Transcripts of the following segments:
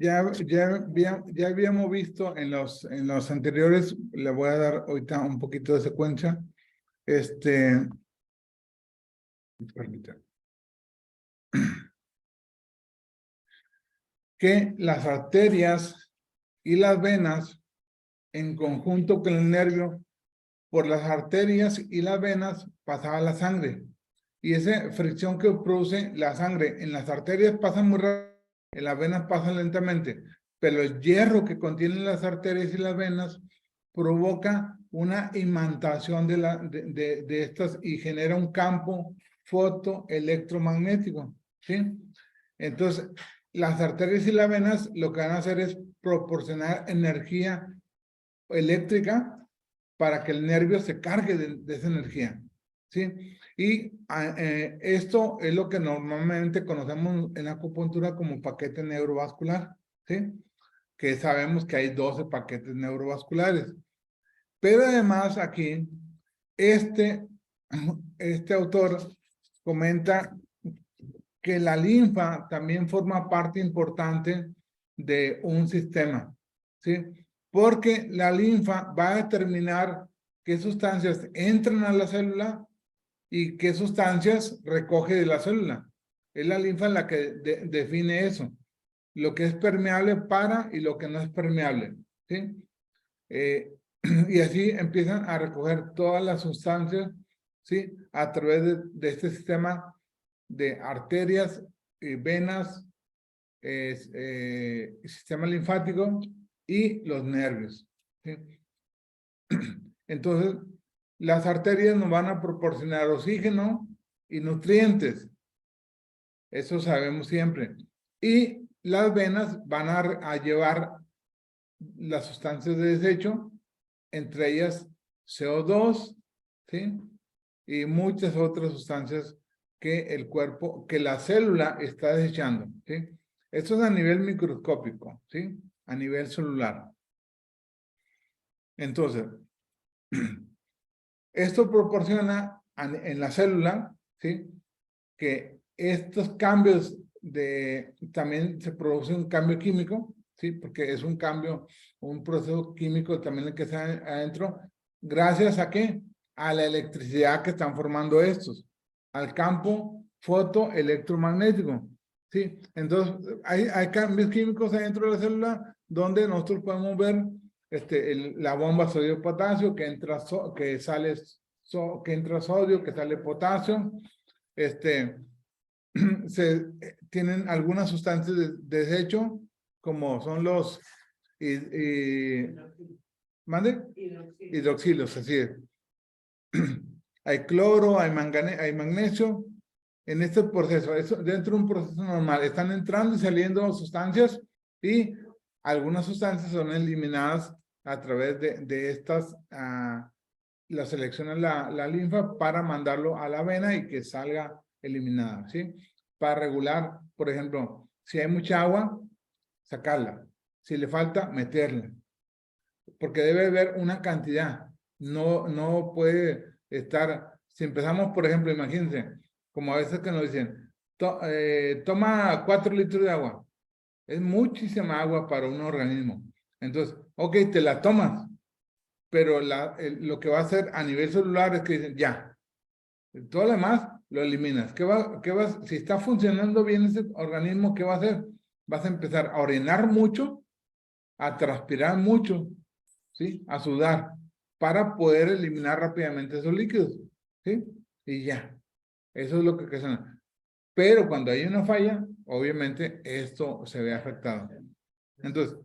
ya habíamos visto en los anteriores, le voy a dar ahorita un poquito de secuencia. Permítanme. Que las arterias y las venas, en conjunto con el nervio, por las arterias y las venas pasaba la sangre. Y esa fricción que produce la sangre en las arterias pasa muy rápido, en las venas pasa lentamente. Pero el hierro que contienen las arterias y las venas provoca una imantación de estas y genera un campo fotoelectromagnético, ¿sí? Entonces, las arterias y las venas lo que van a hacer es proporcionar energía eléctrica para que el nervio se cargue de esa energía, ¿sí? Y esto es lo que normalmente conocemos en la acupuntura como paquete neurovascular, ¿sí? Que sabemos que hay 12 paquetes neurovasculares. Pero además aquí, este autor comenta que la linfa también forma parte importante de un sistema, ¿sí? Porque la linfa va a determinar qué sustancias entran a la célula y qué sustancias recoge de la célula. Es la linfa la que define eso, lo que es permeable para y lo que no es permeable, ¿sí? Y así empiezan a recoger todas las sustancias, ¿sí? A través de este sistema de arterias, venas, sistema linfático y los nervios, ¿sí? Entonces, las arterias nos van a proporcionar oxígeno y nutrientes. Eso sabemos siempre. Y las venas van a llevar las sustancias de desecho, entre ellas CO2, ¿sí? Y muchas otras sustancias que el cuerpo, que la célula está desechando, ¿sí? Esto es a nivel microscópico, ¿sí? A nivel celular. Entonces, esto proporciona en la célula, ¿sí? Que estos cambios también se produce un cambio químico, ¿sí? Porque es un cambio, un proceso químico también el que está adentro, gracias a qué? A la electricidad que están formando estos, al campo fotoelectromagnético, ¿sí? Entonces, hay cambios químicos adentro de la célula donde nosotros podemos ver la bomba sodio-potasio, que entra, que entra sodio, que sale potasio, tienen algunas sustancias de desecho, como son los ¿mande? Hidroxilos, así es. Hay cloro, hay magnesio. En este proceso, dentro de un proceso normal, están entrando y saliendo sustancias y algunas sustancias son eliminadas a través de estas, la selecciona la linfa para mandarlo a la vena y que salga eliminada, ¿sí? Para regular, por ejemplo, si hay mucha agua, sacarla. Si le falta, meterla. Porque debe haber una cantidad. No puede estar, si empezamos, por ejemplo, imagínense, como a veces que nos dicen, toma 4 litros de agua. Es muchísima agua para un organismo. Entonces, ok, te la tomas, pero lo que va a hacer a nivel celular es que dicen, ya, todo lo demás lo eliminas. Si está funcionando bien ese organismo, ¿qué va a hacer? Vas a empezar a orinar mucho, a transpirar mucho, ¿sí? A sudar, para poder eliminar rápidamente esos líquidos, ¿sí? Y ya, eso es lo que ocasiona. Pero cuando hay una falla, obviamente esto se ve afectado. Entonces,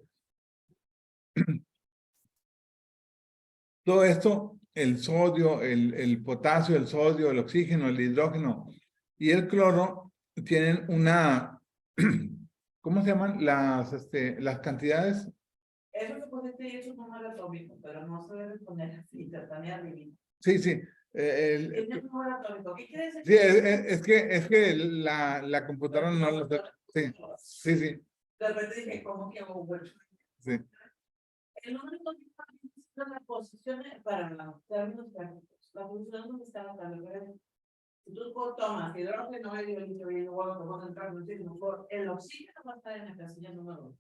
todo esto, el sodio, el potasio, el sodio, el oxígeno, el hidrógeno y el cloro tienen una, ¿cómo se llaman? Las cantidades. Eso se puede decir, eso es un número atómico, pero no se debe poner así, instantánea divina. Sí, sí. Es un número atómico. ¿Qué quiere decir? Sí, es que la computadora no lo sabe. Sí, sí, sí. De repente dije, ¿cómo que hago? Sí. El número atómico es la posición para términos prácticos. La posición donde está la tabla. Si tú tomas hidrógeno, helio, litio y luego vamos a entrar muchísimo. El oxígeno va a estar en la casilla número 1.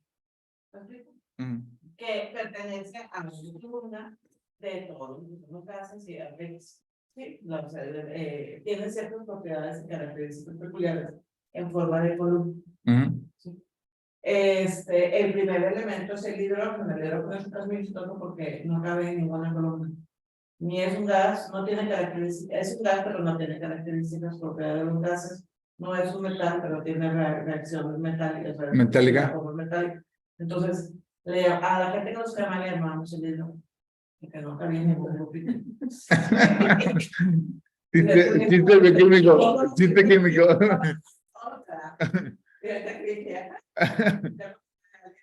¿Me explico? Ujú. Que pertenece a la columna de todos los gases y arreglos. Sí, no, o sea, tienen ciertas propiedades y características peculiares en forma de columna. Ujú. ¿Sí? El primer elemento es el hidrógeno. El hidrógeno es un gas muy chistoso porque no cabe en ninguna columna. Ni es un gas, no tiene características, es un gas, pero no tiene características propias de los gases. No es un metal, pero tiene reacciones metálicas. Metálica. Como metálica. Entonces, a la gente que nos llama le llamamos el hidrógeno. Que no cabía en ningún grupito. Chiste químico, chiste químico.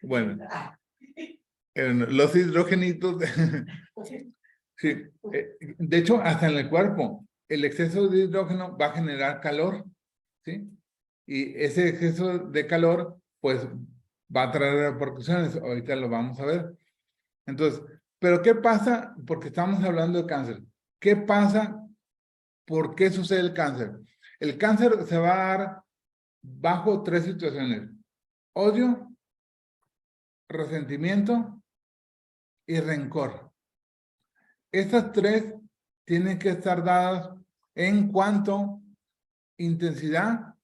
Bueno, los hidrogenitos, sí, de hecho, hasta en el cuerpo, el exceso de hidrógeno va a generar calor, ¿sí? Y ese exceso de calor, pues, va a traer repercusiones, ahorita lo vamos a ver. Entonces, ¿pero qué pasa? Porque estamos hablando de cáncer. ¿Qué pasa? ¿Por qué sucede el cáncer? El cáncer se va a dar bajo 3 situaciones: odio, resentimiento y rencor. Estas 3 tienen que estar dadas en cuanto intensidad,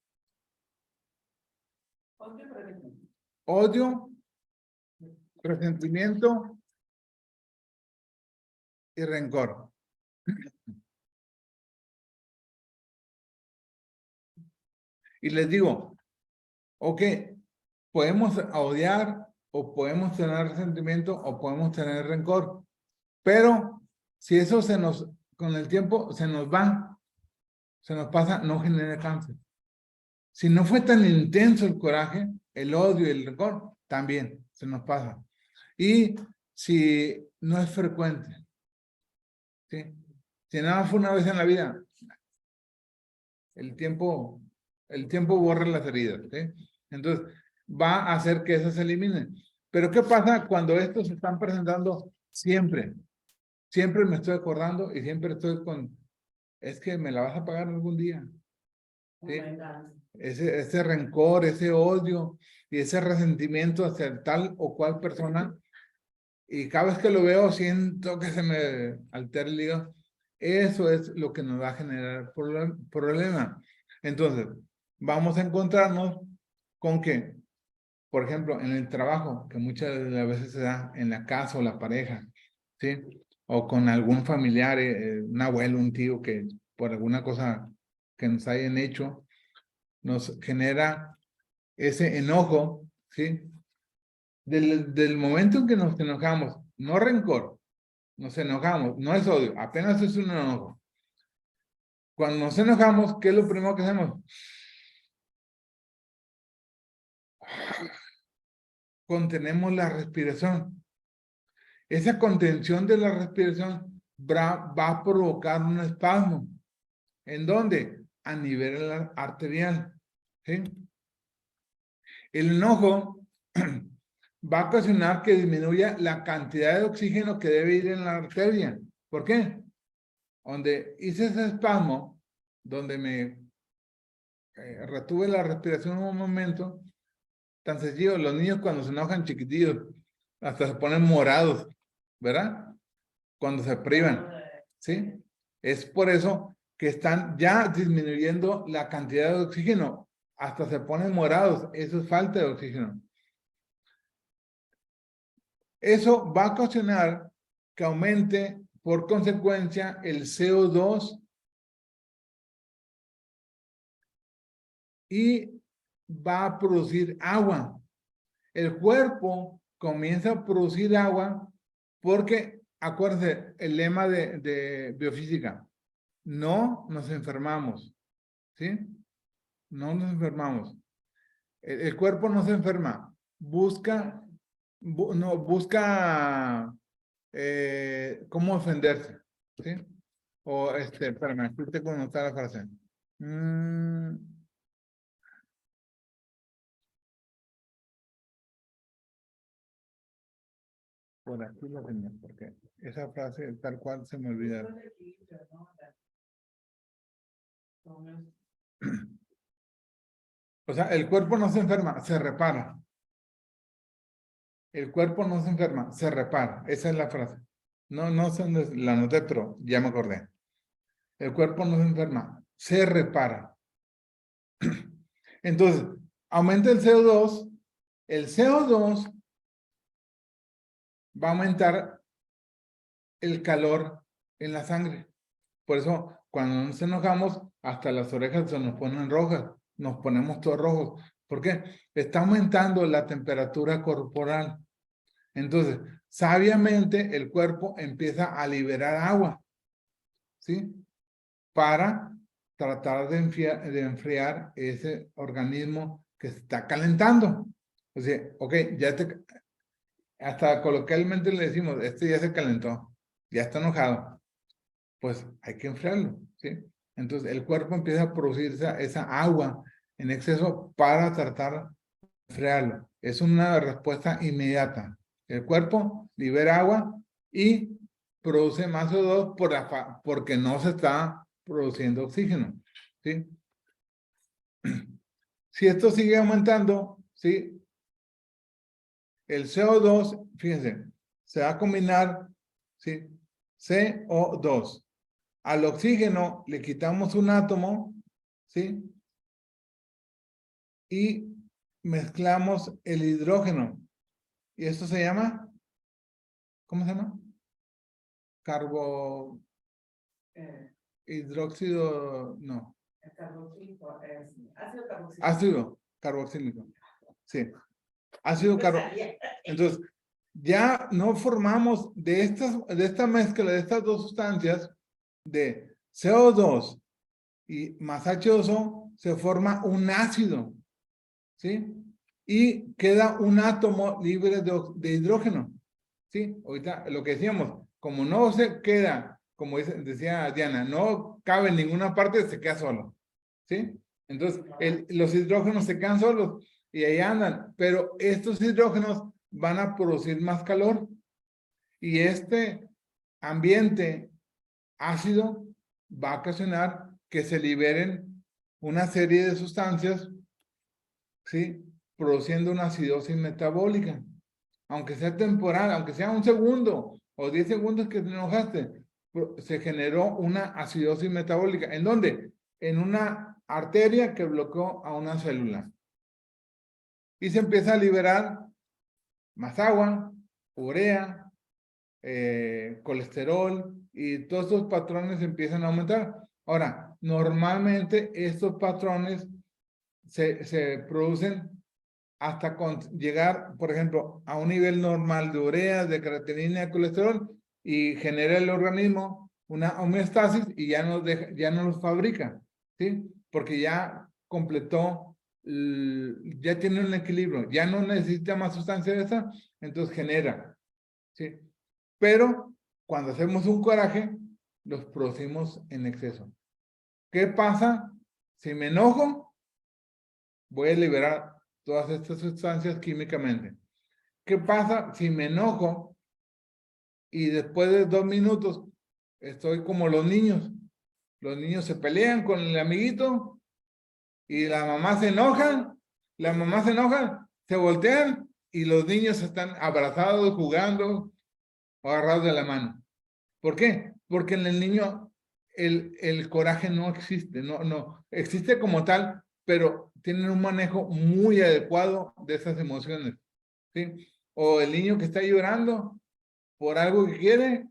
odio, resentimiento y rencor. Y les digo, ok, podemos odiar o podemos tener resentimiento o podemos tener rencor, pero si eso con el tiempo se nos pasa, no genera cáncer. Si no fue tan intenso el coraje, el odio y el rencor, también se nos pasa. Y si no es frecuente, ¿sí? Si nada más fue una vez en la vida, el tiempo borra las heridas, ¿sí? Entonces, va a hacer que esas se eliminen. Pero ¿qué pasa cuando estos se están presentando siempre? Siempre me estoy acordando y siempre estoy es que me la vas a pagar algún día. ¿Sí? Ese rencor, ese odio y ese resentimiento hacia tal o cual persona, y cada vez que lo veo siento que se me altera el hígado. Eso es lo que nos va a generar problema. Entonces, vamos a encontrarnos con que, por ejemplo, en el trabajo, que muchas de las veces se da en la casa o la pareja, ¿sí? O con algún familiar, un abuelo, un tío, que por alguna cosa que nos hayan hecho, nos genera ese enojo, ¿sí? Del momento en que nos enojamos, no rencor, nos enojamos, no es odio, apenas es un enojo. Cuando nos enojamos, ¿qué es lo primero que hacemos? Contenemos la respiración. Esa contención de la respiración va a provocar un espasmo. ¿En dónde? A nivel arterial. ¿Sí? El enojo va a ocasionar que disminuya la cantidad de oxígeno que debe ir en la arteria. ¿Por qué? Donde hice ese espasmo, donde me retuve la respiración un momento, tan sencillo, los niños cuando se enojan chiquitillos, hasta se ponen morados, ¿verdad? Cuando se privan, ¿sí? Es por eso que están ya disminuyendo la cantidad de oxígeno, hasta se ponen morados, eso es falta de oxígeno. Eso va a ocasionar que aumente por consecuencia el CO2 y va a producir agua. El cuerpo comienza a producir agua porque, acuérdense, el lema de biofísica, no nos enfermamos, ¿sí? No nos enfermamos. El cuerpo no se enferma, busca cómo defenderse, ¿sí? O, espérame, aquí tengo que anotar la frase. Por aquí lo tenía, porque esa frase tal cual se me olvida. O sea, el cuerpo no se enferma, se repara. El cuerpo no se enferma, se repara. Esa es la frase. No sé dónde la anoté, pero ya me acordé. El cuerpo no se enferma, se repara. Entonces, aumenta el CO2. El CO2 va a aumentar el calor en la sangre. Por eso, cuando nos enojamos, hasta las orejas se nos ponen rojas, nos ponemos todos rojos. ¿Por qué? Está aumentando la temperatura corporal. Entonces, sabiamente, el cuerpo empieza a liberar agua, ¿sí? Para tratar de enfriar ese organismo que se está calentando. O sea, ok, hasta coloquialmente le decimos, este ya se calentó, ya está enojado. Pues hay que enfriarlo, ¿sí? Entonces el cuerpo empieza a producir esa agua en exceso para tratar de enfriarlo. Es una respuesta inmediata. El cuerpo libera agua y produce más CO2 porque no se está produciendo oxígeno, ¿sí? Si esto sigue aumentando, ¿sí? El CO2, fíjense, se va a combinar, ¿sí? CO2. Al oxígeno le quitamos un átomo, ¿sí? Y mezclamos el hidrógeno. ¿Y esto se llama? ¿Cómo se llama? Hidróxido, no. Ácido carboxílico. Sí. Ácido carboxílico. Entonces, ya no formamos de esta mezcla de estas dos sustancias de CO2 y más H2O, se forma un ácido, ¿sí? Y queda un átomo libre de hidrógeno, ¿sí? Ahorita lo que decíamos, como no se queda, como decía Diana, no cabe en ninguna parte, se queda solo, ¿sí? Entonces, los hidrógenos se quedan solos y ahí andan, pero estos hidrógenos van a producir más calor y este ambiente ácido va a ocasionar que se liberen una serie de sustancias, ¿sí? Produciendo una acidosis metabólica. Aunque sea temporal, aunque sea un segundo o 10 segundos que te enojaste, se generó una acidosis metabólica. ¿En dónde? En una arteria que bloqueó a una célula. Y se empieza a liberar más agua, urea, colesterol, y todos estos patrones empiezan a aumentar. Ahora, normalmente estos patrones se producen hasta llegar, por ejemplo, a un nivel normal de urea, de creatinina, de colesterol, y genera el organismo una homeostasis y ya no los fabrica, ¿sí? Porque ya completó, ya tiene un equilibrio, ya no necesita más sustancia de esa, entonces genera, ¿sí? Pero cuando hacemos un coraje, los producimos en exceso. ¿Qué pasa? Si me enojo, voy a liberar todas estas sustancias químicamente. ¿Qué pasa si me enojo y después de 2 minutos estoy como los niños? Los niños se pelean con el amiguito y la mamá se enoja, se voltean y los niños están abrazados, jugando, agarrados de la mano. ¿Por qué? Porque en el niño el coraje no existe, no existe como tal, pero tienen un manejo muy adecuado de esas emociones, ¿sí? O el niño que está llorando por algo que quiere,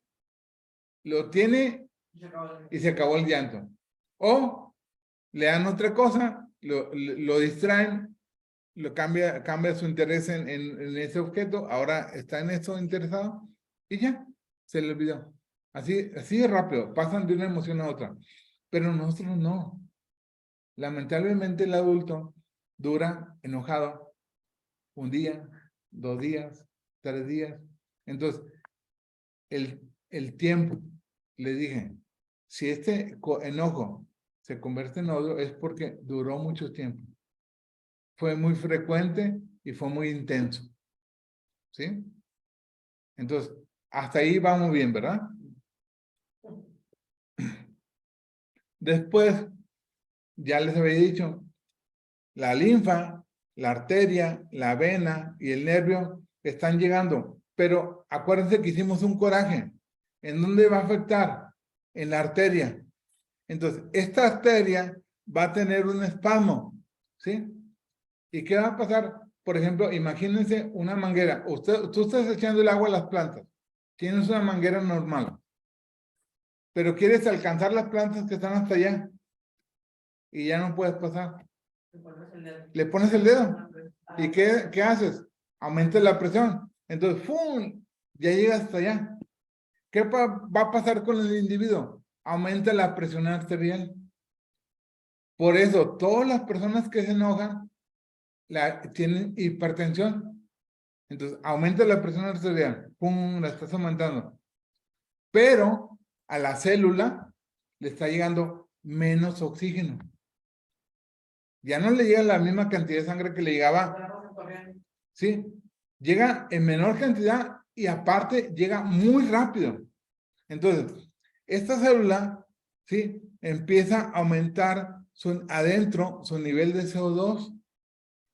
lo tiene y se acabó el llanto. O le dan otra cosa, lo distraen, cambia su interés en ese objeto, ahora está en eso interesado y ya, se le olvidó. Así de rápido, pasan de una emoción a otra. Pero nosotros no. Lamentablemente el adulto dura enojado 1 día, 2 días, 3 días. Entonces, el tiempo, le dije, si este enojo se convierte en odio es porque duró mucho tiempo. Fue muy frecuente y fue muy intenso. ¿Sí? Entonces, hasta ahí vamos bien, ¿verdad? Después, ya les había dicho, la linfa, la arteria, la vena y el nervio están llegando. Pero acuérdense que hicimos un coraje. ¿En dónde va a afectar? En la arteria. Entonces, esta arteria va a tener un espasmo, ¿sí? ¿Y qué va a pasar? Por ejemplo, imagínense una manguera. Tú estás echando el agua a las plantas. Tienes una manguera normal. Pero quieres alcanzar las plantas que están hasta allá. Y ya no puedes pasar. Le pones el dedo. ¿Y qué haces? Aumenta la presión. Entonces, ¡fum! Ya llegas hasta allá. ¿Qué va a pasar con el individuo? Aumenta la presión arterial. Por eso, todas las personas que se enojan tienen hipertensión. Entonces, aumenta la presión arterial. ¡Pum! La estás aumentando. Pero a la célula le está llegando menos oxígeno. Ya no le llega la misma cantidad de sangre que le llegaba. Sí, llega en menor cantidad y aparte llega muy rápido. Entonces, esta célula, sí, empieza a aumentar adentro su nivel de CO2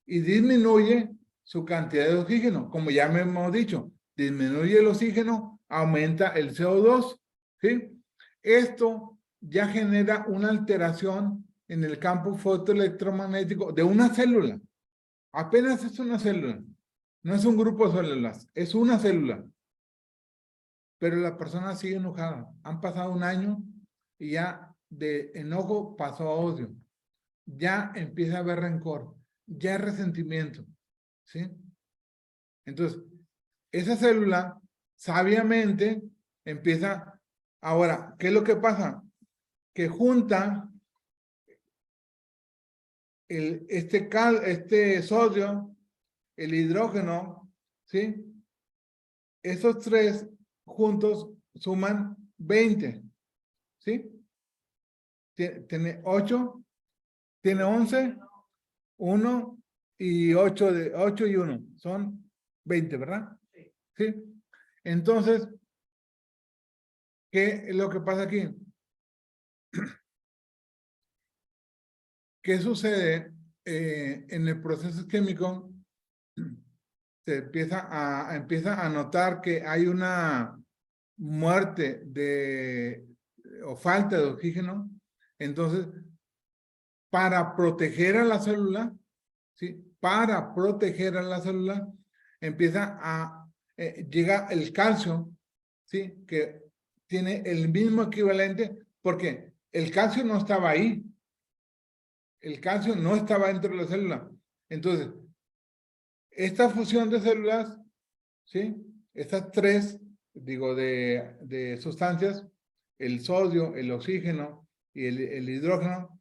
y disminuye su cantidad de oxígeno. Como ya me hemos dicho, disminuye el oxígeno, aumenta el CO2, ¿sí? Esto ya genera una alteración en el campo fotoelectromagnético de una célula. Apenas es una célula. No es un grupo de células, es una célula. Pero la persona sigue enojada. Han pasado un año y ya de enojo pasó a odio. Ya empieza a haber rencor. Ya es resentimiento. ¿Sí? Entonces, esa célula sabiamente empieza. Ahora, ¿qué es lo que pasa? Que junta este sodio, el hidrógeno, ¿sí? Esos tres juntos suman 20, ¿sí? Tiene 8, tiene 11, 1 y 8 y 1. Son 20, ¿verdad? Sí. Entonces, ¿qué es lo que pasa aquí? ¿Qué sucede en el proceso químico? Se empieza a notar que hay una muerte o falta de oxígeno. Entonces, para proteger a la célula, ¿sí? Para proteger a la célula, llega el calcio, ¿sí? Que tiene el mismo equivalente, porque el calcio no estaba ahí. El calcio no estaba dentro de la célula. Entonces, esta fusión de células, ¿sí? Estas tres, digo, de sustancias, el sodio, el oxígeno y el hidrógeno,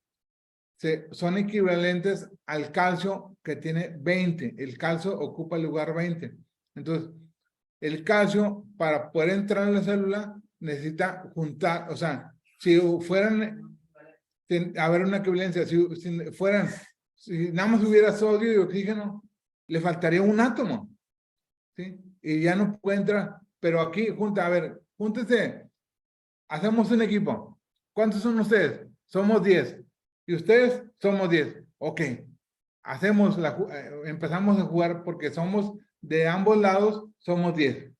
son equivalentes al calcio que tiene 20. El calcio ocupa el lugar 20. Entonces, el calcio, para poder entrar en la célula, necesita juntar, o sea, si fueran, haber una equivalencia, si nada más hubiera sodio y oxígeno, le faltaría un átomo, ¿sí? Y ya no puede entrar. Pero aquí, júntense, hacemos un equipo. ¿Cuántos son ustedes? Somos 10. ¿Y ustedes? Somos 10. Ok. Empezamos a jugar porque somos de ambos lados, somos 10.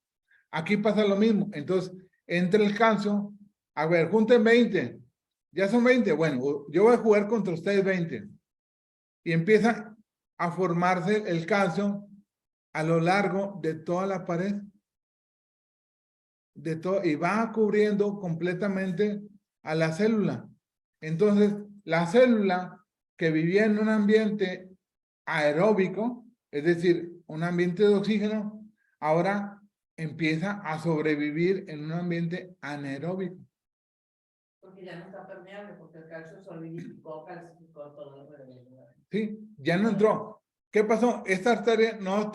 Aquí pasa lo mismo. Entonces, entre el calcio, a ver, junten 20. Ya son 20. Bueno, yo voy a jugar contra ustedes 20. Y empieza a formarse el calcio a lo largo de toda la pared. Y va cubriendo completamente a la célula. Entonces, la célula que vivía en un ambiente aeróbico, es decir, un ambiente de oxígeno, ahora empieza a sobrevivir en un ambiente anaeróbico. Porque ya no está permeable, porque el calcio solidificó, calcificó todo alrededor. Sí, ya no entró. ¿Qué pasó? Esta arteria no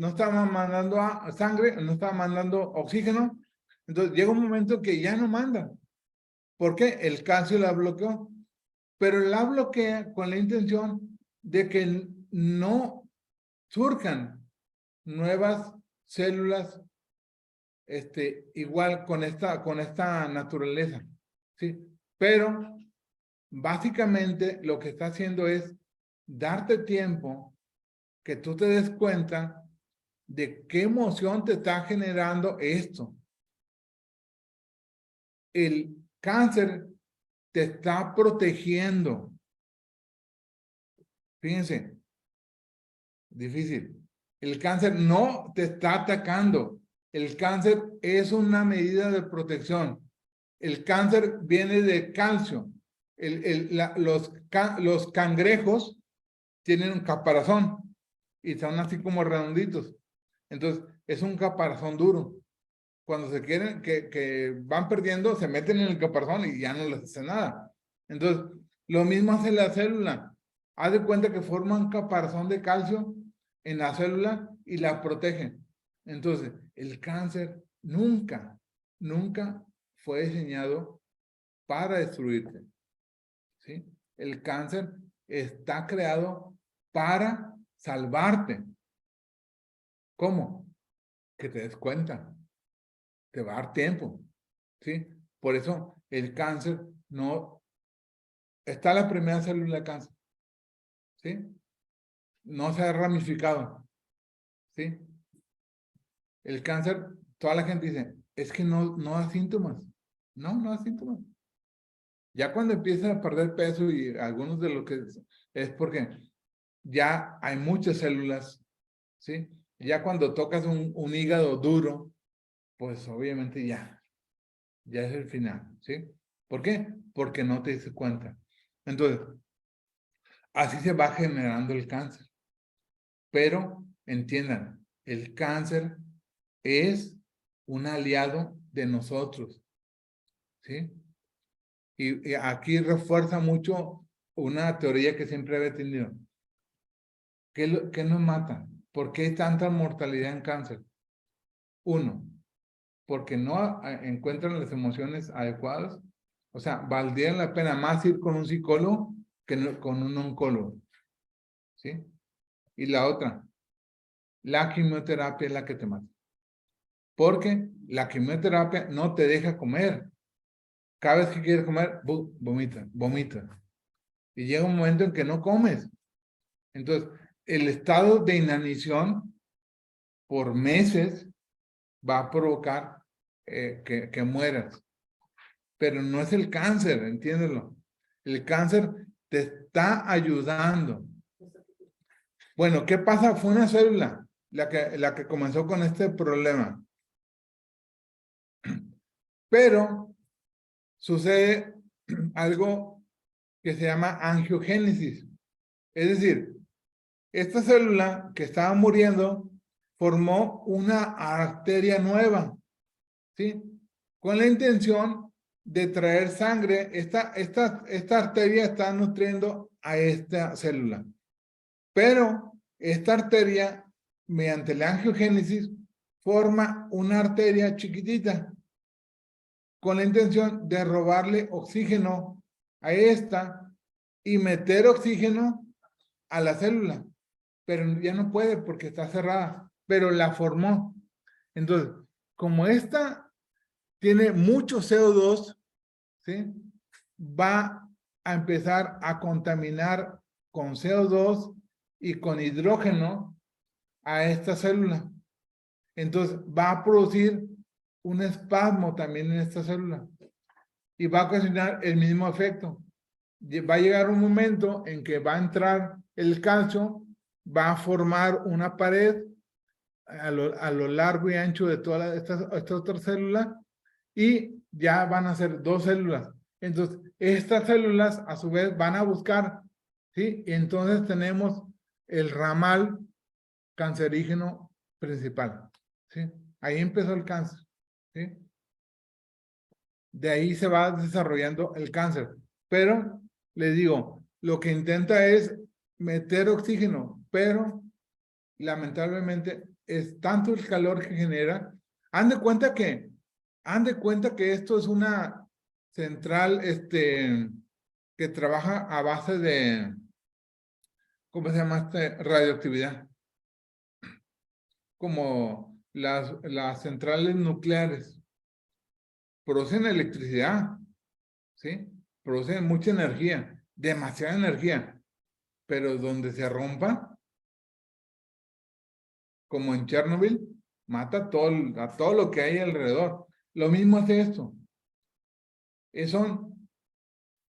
estaba mandando sangre, no estaba mandando oxígeno. Entonces llega un momento que ya no manda. ¿Por qué? El calcio la bloqueó. Pero la bloquea con la intención de que no surjan nuevas células igual con esta naturaleza. ¿Sí? Pero básicamente lo que está haciendo es darte tiempo que tú te des cuenta de qué emoción te está generando esto. El cáncer te está protegiendo. Fíjense, difícil. El cáncer no te está atacando. El cáncer es una medida de protección. El cáncer viene de calcio. Los cangrejos tienen un caparazón y son así como redonditos. Entonces, es un caparazón duro. Cuando se quieren, que van perdiendo, se meten en el caparazón y ya no les hace nada. Entonces, lo mismo hace la célula. Haz de cuenta que forma un caparazón de calcio en la célula y la protege. Entonces, el cáncer nunca fue diseñado para destruirte. ¿Sí? El cáncer está creado para salvarte. ¿Cómo? Que te des cuenta. Te va a dar tiempo. ¿Sí? Por eso el cáncer no... Está la primera célula de cáncer. ¿Sí? No se ha ramificado. ¿Sí? El cáncer, toda la gente dice, es que no da síntomas. No da síntomas. Ya cuando empiezan a perder peso y algunos de lo que es porque ya hay muchas células, ¿sí? Ya cuando tocas un hígado duro, pues obviamente ya es el final, ¿sí? ¿Por qué? Porque no te diste cuenta. Entonces, así se va generando el cáncer. Pero entiendan, el cáncer es un aliado de nosotros, ¿sí? Y aquí refuerza mucho una teoría que siempre había tenido. ¿Qué nos mata? ¿Por qué hay tanta mortalidad en cáncer? Uno, porque no encuentran las emociones adecuadas. O sea, valdría la pena más ir con un psicólogo que con un oncólogo. ¿Sí? Y la otra, la quimioterapia es la que te mata. Porque la quimioterapia no te deja comer. Cada vez que quieres comer, vomita. Y llega un momento en que no comes. Entonces, el estado de inanición por meses va a provocar que mueras. Pero no es el cáncer, entiéndelo. El cáncer te está ayudando. Bueno, ¿qué pasa? Fue una célula la que comenzó con este problema. Pero sucede algo que se llama angiogénesis. Es decir, esta célula que estaba muriendo formó una arteria nueva, ¿sí? Con la intención de traer sangre. Esta arteria está nutriendo a esta célula. Pero esta arteria, mediante la angiogénesis, forma una arteria chiquitita con la intención de robarle oxígeno a esta y meter oxígeno a la célula. Pero ya no puede porque está cerrada, pero la formó. Entonces, como esta tiene mucho CO2, ¿sí? Va a empezar a contaminar con CO2 y con hidrógeno a esta célula. Entonces va a producir un espasmo también en esta célula y va a ocasionar el mismo efecto. Va a llegar un momento en que va a entrar el calcio, va a formar una pared a lo largo y ancho de toda esta otra célula y ya van a ser dos células. Entonces, estas células a su vez van a buscar, ¿sí? Y entonces tenemos el ramal cancerígeno principal, ¿sí? Ahí empezó el cáncer, ¿sí? De ahí se va desarrollando el cáncer. Pero, les digo, lo que intenta es meter oxígeno, pero lamentablemente es tanto el calor que genera. Han de cuenta que esto es una central que trabaja a base de, ¿cómo se llama? Radioactividad. Como las centrales nucleares. Producen electricidad, ¿sí? Producen mucha energía, demasiada energía. Pero donde se rompa, como en Chernobyl, mata a todo lo que hay alrededor. Lo mismo hace esto.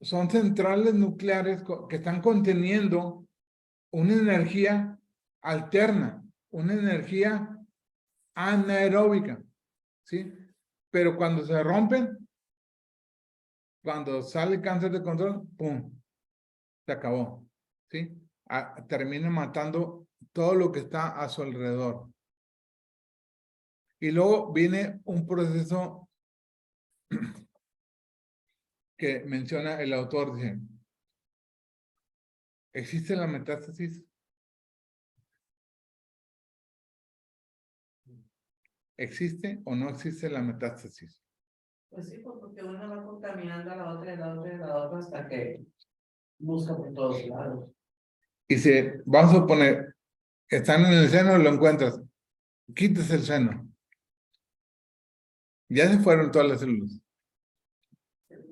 Son centrales nucleares que están conteniendo una energía alterna, una energía anaeróbica, ¿sí? Pero cuando se rompen, cuando sale cáncer de control, ¡pum!, se acabó, ¿sí? Termina matando todo lo que está a su alrededor. Y luego viene un proceso que menciona el autor, dice, ¿existe la metástasis? ¿Existe o no existe la metástasis? Pues sí, porque una va contaminando a la otra y la otra y la otra hasta que busca por todos lados. Y si, vamos a suponer, están en el seno y lo encuentras, quites el seno. Ya se fueron todas las células.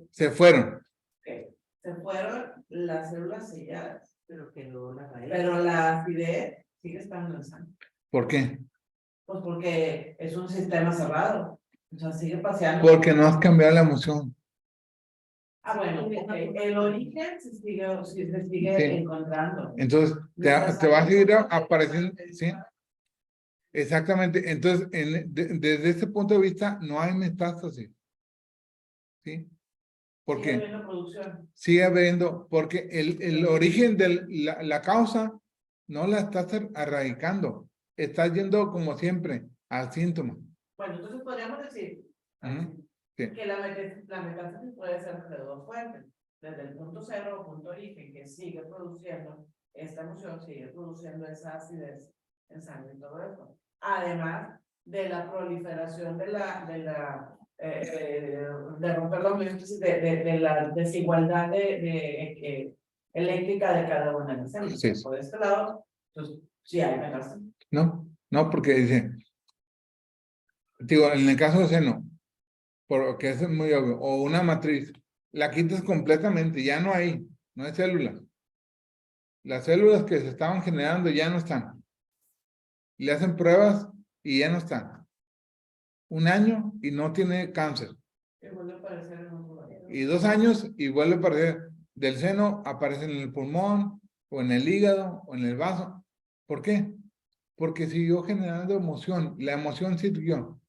Se fueron. Se fueron las células selladas, pero quedó la raíz. Pero la acidez sigue estando en el sangre. ¿Por qué? Pues porque es un sistema cerrado. O sea, sigue paseando. Porque no has cambiado la emoción. Ah, bueno, okay. El origen se sigue encontrando. Entonces, te va a seguir apareciendo, ¿sí? Exactamente. Entonces, desde ese punto de vista, no hay metástasis. ¿Sí? Porque sigue habiendo producción. Sigue habiendo, porque el origen de la causa no la estás erradicando. Estás yendo, como siempre, al síntoma. Bueno, entonces podríamos decir Sí. que la metástasis puede ser de dos fuentes. Desde el punto cero o punto origen, que sigue produciendo esta emoción, sigue produciendo esa acidez en sangre y todo eso. Además de la proliferación de romper la homeostasis, de la desigualdad eléctrica de cada una de las células. Sí. Por este lado, pues sí hay metástasis. No, porque dice, digo, en el caso de seno, porque es muy obvio, o una matriz, la quitas completamente, ya no hay células. Las células que se estaban generando ya no están. Le hacen pruebas y ya no están. 1 año y no tiene cáncer. Y vuelve a aparecer en un lugar. Y 2 años y vuelve a aparecer del seno, aparece en el pulmón, o en el hígado, o en el vaso. ¿Por qué? Porque siguió generando emoción. La emoción siguió.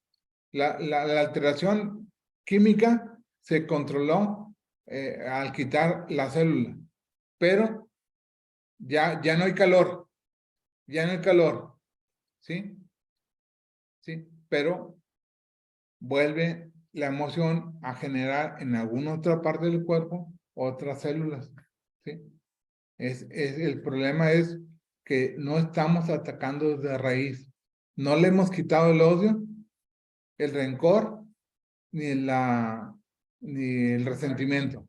La alteración química se controló al quitar la célula. Pero ya no hay calor. Ya no hay calor. ¿Sí? Sí. Pero vuelve la emoción a generar en alguna otra parte del cuerpo otras células. ¿Sí? El problema es que no estamos atacando desde raíz. No le hemos quitado el odio, el rencor, ni el resentimiento.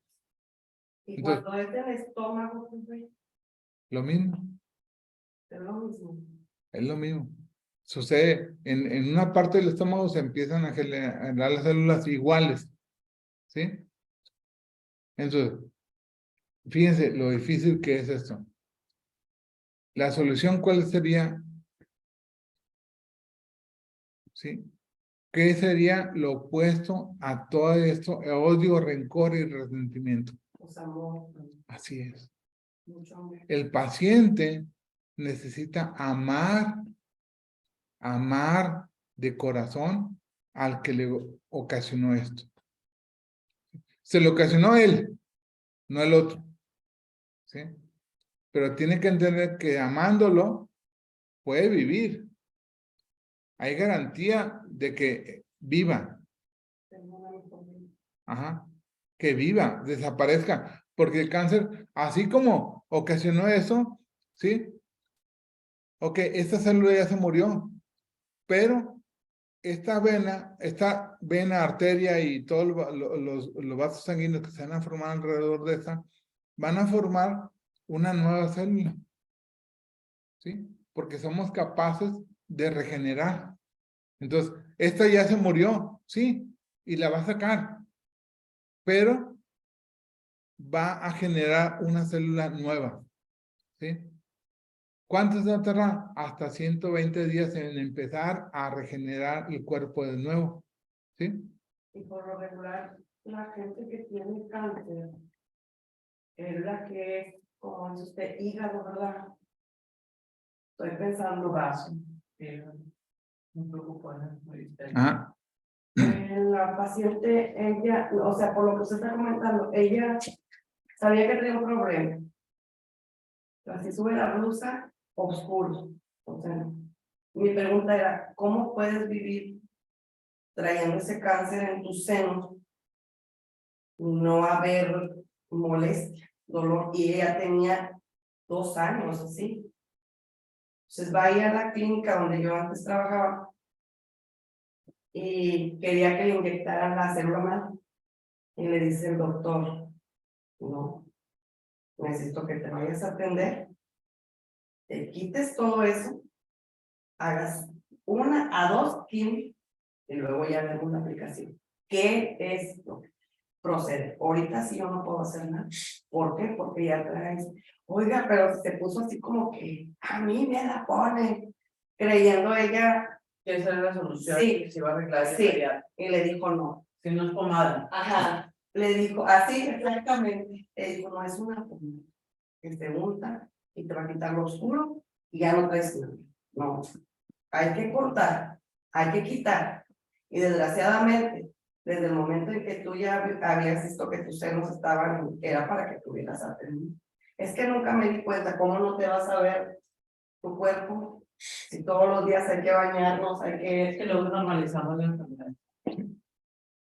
Y cuando es del estómago, lo mismo. Es lo mismo. Es lo mismo. Sucede, en una parte del estómago se empiezan a generar las células iguales. ¿Sí? Entonces, fíjense lo difícil que es esto. La solución, ¿cuál sería? ¿Sí? ¿Qué sería lo opuesto a todo esto? Odio, rencor y resentimiento. Pues amor. Así es. Mucho amor. El paciente necesita amar de corazón al que le ocasionó esto. Se lo ocasionó él, no el otro. ¿Sí? Pero tiene que entender que amándolo puede vivir. Hay garantía de que viva. Ajá. Que viva, desaparezca. Porque el cáncer, así como ocasionó eso, ¿sí? Ok, esta célula ya se murió, pero esta vena, arteria y todos los vasos sanguíneos que se van a formar alrededor de esta, van a formar una nueva célula. ¿Sí? Porque somos capaces de regenerar. Entonces, esta ya se murió, sí, y la va a sacar, pero va a generar una célula nueva, ¿sí? ¿Cuánto se va a tardar? Hasta 120 días en empezar a regenerar el cuerpo de nuevo. ¿Sí? Y por lo regular, la gente que tiene cáncer es la que es, como dice usted, hígado, ¿verdad? Estoy pensando Vaso. Me preocupa, Ah, en la paciente, ella, o sea, por lo que usted está comentando, ella sabía que tenía un problema. Así sube la blusa, oscuro. O sea, mi pregunta era, ¿cómo puedes vivir trayendo ese cáncer en tus senos? No haber molestia, dolor, y ella tenía 2 años así. Entonces va a ir a la clínica donde yo antes trabajaba y quería que le inyectaran la célula madre. Y le dice el doctor, no, necesito que te vayas a atender, te quites todo eso, hagas 1 a 2 quimios y luego ya vemos la aplicación. ¿Qué es lo que procede? Ahorita sí yo no puedo hacer nada. ¿Por qué? Porque ya traes, oiga, pero se puso así como que a mí me la pone, creyendo ella. Que esa es la solución. Sí, que se va a arreglar. sí, y le dijo no. Si no es pomada. Ajá, le dijo, así exactamente, le dijo, no es una pomada, que te unta y te va a quitar lo oscuro y ya no traes nada. No, hay que cortar, hay que quitar. Y desgraciadamente, desde el momento en que tú ya habías visto que tus senos estaban, era para que tuvieras atención. Es que nunca me di cuenta, ¿cómo no te vas a ver tu cuerpo? Si todos los días hay que bañarnos, hay que... Es que luego normalizamos la enfermedad.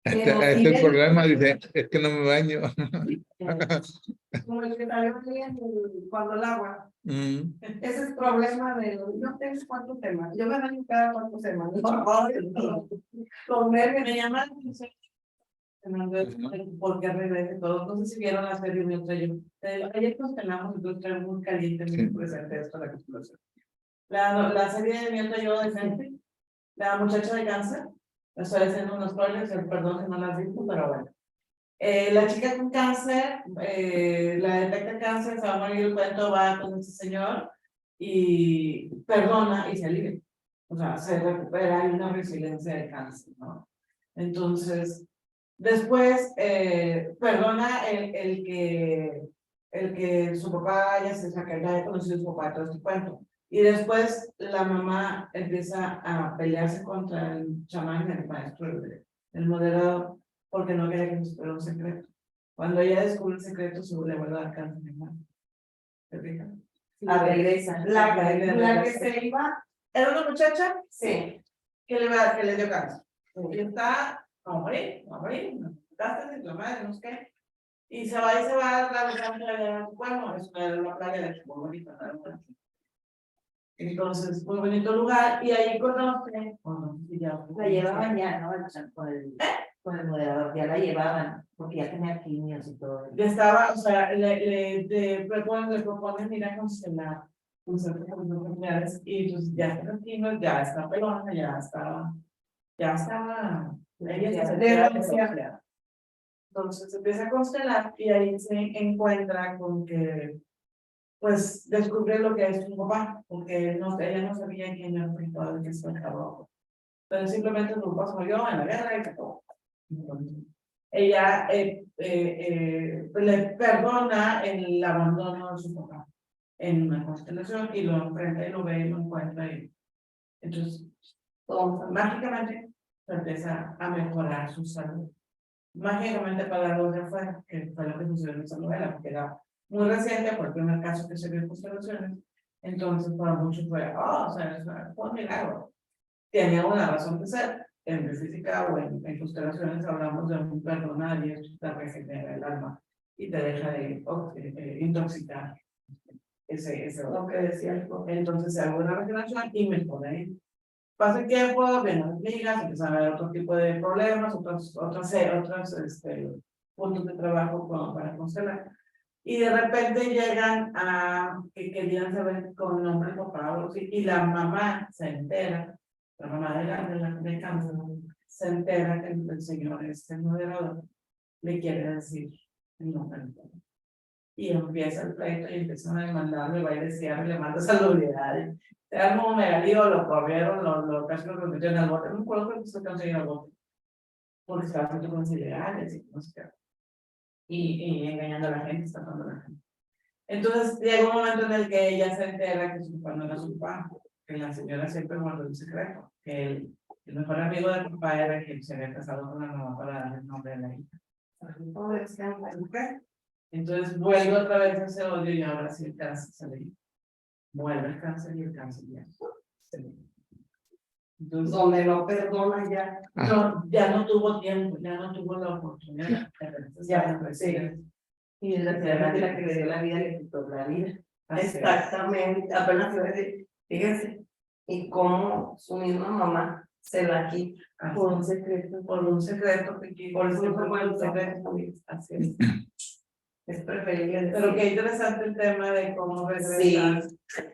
este es el problema, dice, es que no me baño. Como el que salió ahí cuando el agua. Mm. Ese es el problema de los... Yo tengo 4 temas. Yo me baño cada 4 semanas. Por favor, los nervios. Me llama la atención porque regrese todo. No sé si vieron la serie mientras yo. Ayer constelamos, entonces trae muy caliente, muy presente esto de la explosión. La serie de mientras yo decente, la muchacha de cáncer, estoy haciendo unos spoilers, perdón si no las visto, pero bueno. La chica con cáncer, la detecta cáncer, se va a morir el cuento, va con ese señor y perdona y se alivia. O sea, se recupera, hay una resiliencia de cáncer, ¿no? Entonces, después, perdona el que su papá haya conocido a su papá, todo este cuento. Y después la mamá empieza a pelearse contra el chamán, el maestro, el moderador, porque no quería que nos fuera un secreto. Cuando ella descubre el secreto, se le vuelve a dar cáncer de mano. ¿Te fijas? A regresa. La que se iba, ¿Era una muchacha? sí. Que le dio cáncer. Y está a morir, gastas la madre, no sé qué. Y se va a la playa de Cuerno, es una playa de muy bonita, ¿verdad? Entonces, muy bonito lugar, y ahí conoce, La llevaban ya, ¿no? Con el moderador, ya la llevaban, porque ya tenía quimios y todo. ya estaba, o sea, le proponen ir a constelar, enfermedades, y pues ya está tranquilo, ya está pelona, ya estaba, ella se sentía desahuciada. Entonces empieza a constelar y ahí se encuentra con que, pues, descubre lo que es su papá, porque ella no sabía quién era el padre que se acabó. Pero simplemente su papá se murió en la guerra y se acabó. Entonces, ella le perdona el abandono de su papá en una constelación y lo enfrenta y lo ve y lo encuentra y entonces mágicamente se empieza a mejorar su salud. Mágicamente para los de afuera, que fue lo que sucedió en esa novela, porque era muy reciente, fue el primer caso que se vio en constelaciones, entonces para muchos fue, o sea, fue un milagro. Tenía una razón de ser. En física o en constelaciones hablamos de un perdonar y esto te regenera el alma y te deja de intoxicar ese lo que decía. Entonces se hago una regeneración y me pone. Pasa el tiempo, ven las ligas, empiezan a haber otro tipo de problemas, otros puntos de trabajo para constelar. Y de repente llegan a que querían saber con nombre por favor, y la mamá se entera, la mamá de cáncer, se entera que el señor, este moderador, le quiere decir el nombre. Y empieza el pleito y empiezan a demandarlo, y va y decía, le manda salubridad. Se armó un mega lío, lo corrieron, casi lo metieron al bote. No me acuerdo que se consiguió al bote. Porque estaba haciendo cosas ilegales y no sé qué. Y engañando a la gente, estafando a la gente. Entonces llega un momento en el que ella se entera que su papá no era su papá, que la señora siempre guardó un secreto, que el mejor amigo de papá era quien se había casado con la mamá para darle el nombre de la hija. Entonces vuelve otra vez ese odio y ahora sí el cáncer se le vuelve el cáncer y el cáncer ya se le. Entonces, Donde no perdona ya. no, ya no tuvo tiempo, ya no tuvo la oportunidad. Ya, sí. Y desgraciadamente la que le dio la vida le quitó la vida. Exactamente, apenas iba a decir, fíjense, y cómo su misma mamá se la quita Por un secreto que por eso no se puede un secreto. Así es. es preferible Pero decir, qué interesante el tema de cómo regresar Sí.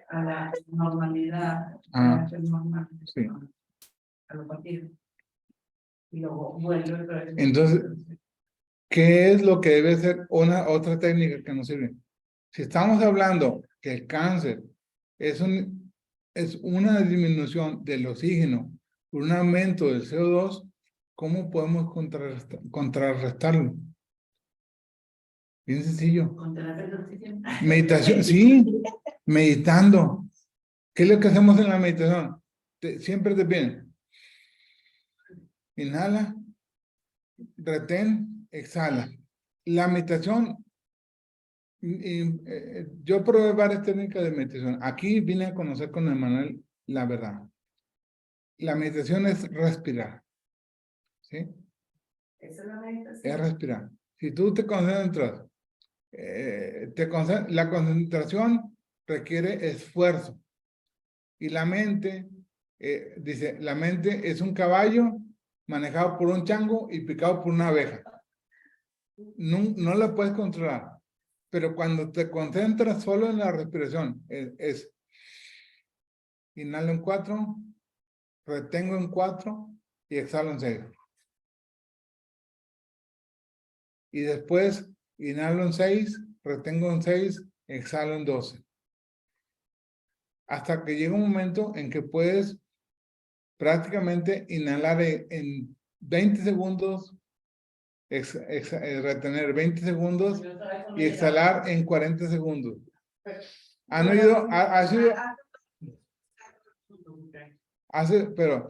a la normalidad, Ah, a ser normal, sí. a lo partido. Y luego vuelve otra vez. Entonces, ¿qué es lo que debe ser otra técnica que nos sirve? Si estamos hablando que el cáncer es una disminución del oxígeno por un aumento del CO2, ¿cómo podemos contrarrestarlo? Bien sencillo. Contra el oxígeno. Meditación, sí, meditando. ¿Qué es lo que hacemos en la meditación? Siempre te piden. Inhala, retén, exhala. La meditación, yo probé varias técnicas de meditación. Aquí vine a conocer con Emanuel la verdad. La meditación es respirar. ¿Sí? esa es la meditación. Es respirar. Si tú te concentras, la concentración requiere esfuerzo. Y la mente, dice, la mente es un caballo manejado por un chango y picado por una abeja. No la puedes controlar. Pero cuando te concentras solo en la respiración, es inhalo en 4, retengo en 4 y exhalo en 6. Y después inhalo en 6, retengo en 6, exhalo en 12. Hasta que llega un momento en que puedes prácticamente inhalar en 20 segundos, retener 20 segundos y exhalar en 40 segundos. ¿Han oído? Pero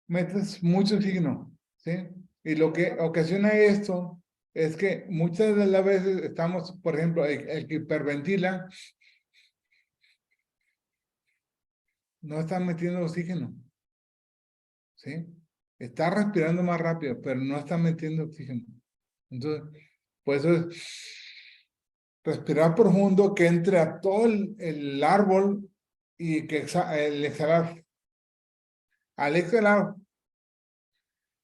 metes mucho oxígeno, ¿sí? Y lo que ocasiona esto es que muchas de las veces estamos, por ejemplo, el que hiperventila, no está metiendo oxígeno, ¿sí? Está respirando más rápido, pero no está metiendo oxígeno. Entonces, pues eso es respirar profundo, que entre a todo el árbol y que el exhalar. Al exhalar,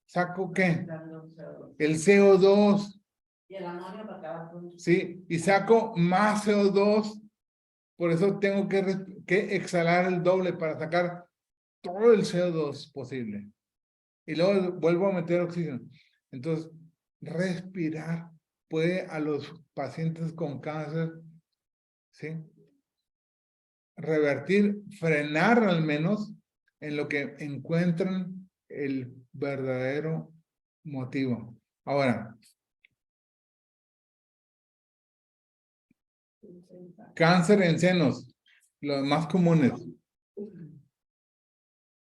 ¿saco qué? El CO2. Y el amonio para acabar con. Sí, y saco más CO2. Por eso tengo que exhalar el doble para sacar todo el CO2 posible. Y luego vuelvo a meter oxígeno. Entonces, respirar puede a los pacientes con cáncer, ¿sí? Revertir, frenar al menos en lo que encuentran el verdadero motivo. Ahora, cáncer en senos, los más comunes.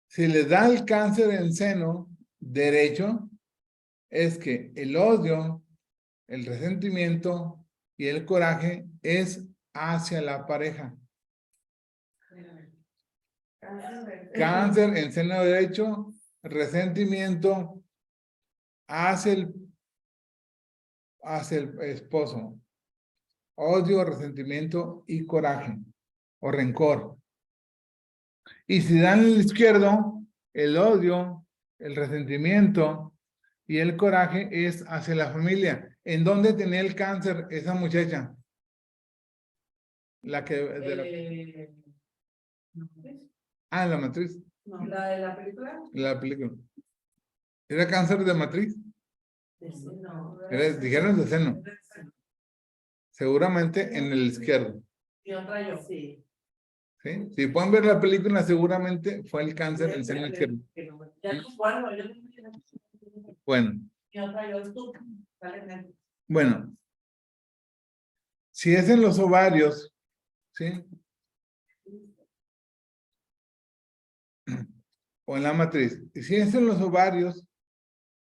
Si le da el cáncer en seno derecho, es que el odio, el resentimiento y el coraje es hacia la pareja. Cáncer en seno derecho, resentimiento hacia el esposo. Odio, resentimiento y coraje o rencor. Y si dan el izquierdo, el odio, el resentimiento y el coraje es hacia la familia. ¿En dónde tenía el cáncer esa muchacha? La que... en la matriz. No, la de la película. La película. ¿Era cáncer de matriz? No, Dijeron de seno. Seguramente en el izquierdo. Y otra yo. Sí. ¿Sí? Si pueden ver la película, seguramente fue el cáncer en el seno izquierdo. Ya tú, bueno, yo Bueno, y otra yo tú. Sale en el- bueno. Si es en los ovarios, ¿sí? O en la matriz. Y si es en los ovarios,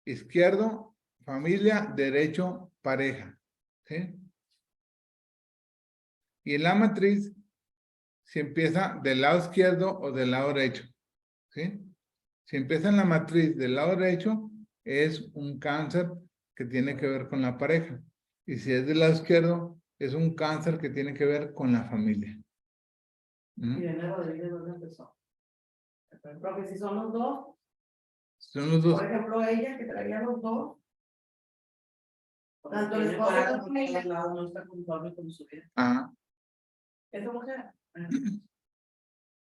izquierdo, familia, derecho, pareja. ¿Sí? Y en la matriz, si empieza del lado izquierdo o del lado derecho. ¿Sí? Si empieza en la matriz del lado derecho, es un cáncer que tiene que ver con la pareja. Y si es del lado izquierdo, es un cáncer que tiene que ver con la familia. Y Elena Rodríguez, ¿dónde empezó? Porque si son los dos, Son los dos. por ejemplo, ella que traía los dos, tanto el Tiene esposo coraje como porque ella. al lado no está conforme con su vida. Ajá. ¿Esa mujer?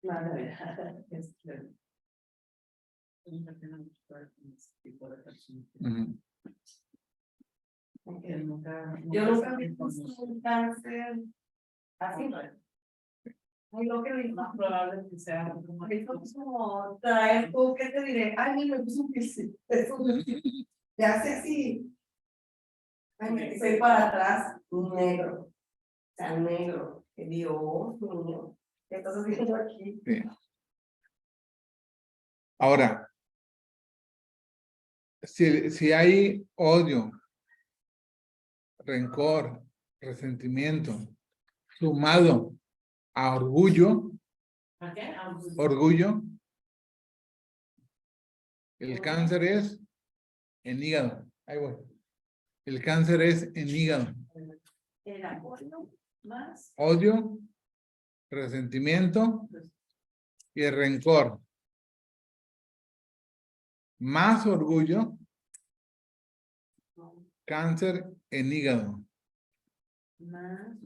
La verdad. Ujú. Yo nunca vi un cáncer así. Ay, lo que dijo. Más probable que sea como Eso es como traer tú, ¿qué te diré? Ay, mira, me puso un piercing. Eso te hace así. Ay, me hice para atrás, negro. O sea, negro. Que Dios mío. ¿Qué estás haciendo aquí? Sí. Ahora, si hay odio, rencor, resentimiento, sumado a orgullo, ¿A qué? orgullo, el cáncer es en hígado. Ahí voy. El cáncer es en hígado. El apoyo más. Odio, resentimiento y el rencor. Más orgullo, cáncer en hígado. Más.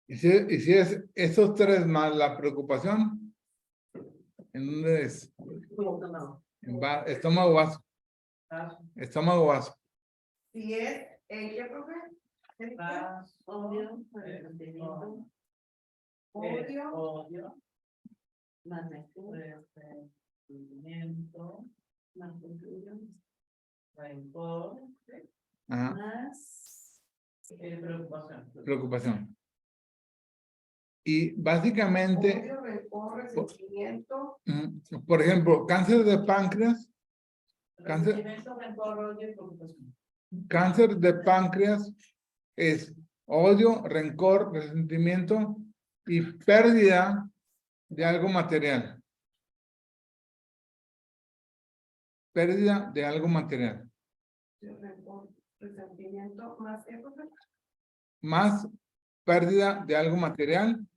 Y si es esos tres más la preocupación, ¿en dónde es? Estómago vaso. Estómago vaso. Si es ella, profe. Odio, resentimiento, Odio, más resentimiento, más orgullo, rencor, Ajá. más preocupación. Preocupación. Y básicamente, Odio, rencor, resentimiento. por ejemplo, cáncer de páncreas, Cáncer. Resentimiento, rencor, odio y preocupación. cáncer de páncreas es odio, rencor, resentimiento y pérdida de algo material. Pérdida de algo material. Rencor, resentimiento, más qué, profe. Más pérdida de algo material,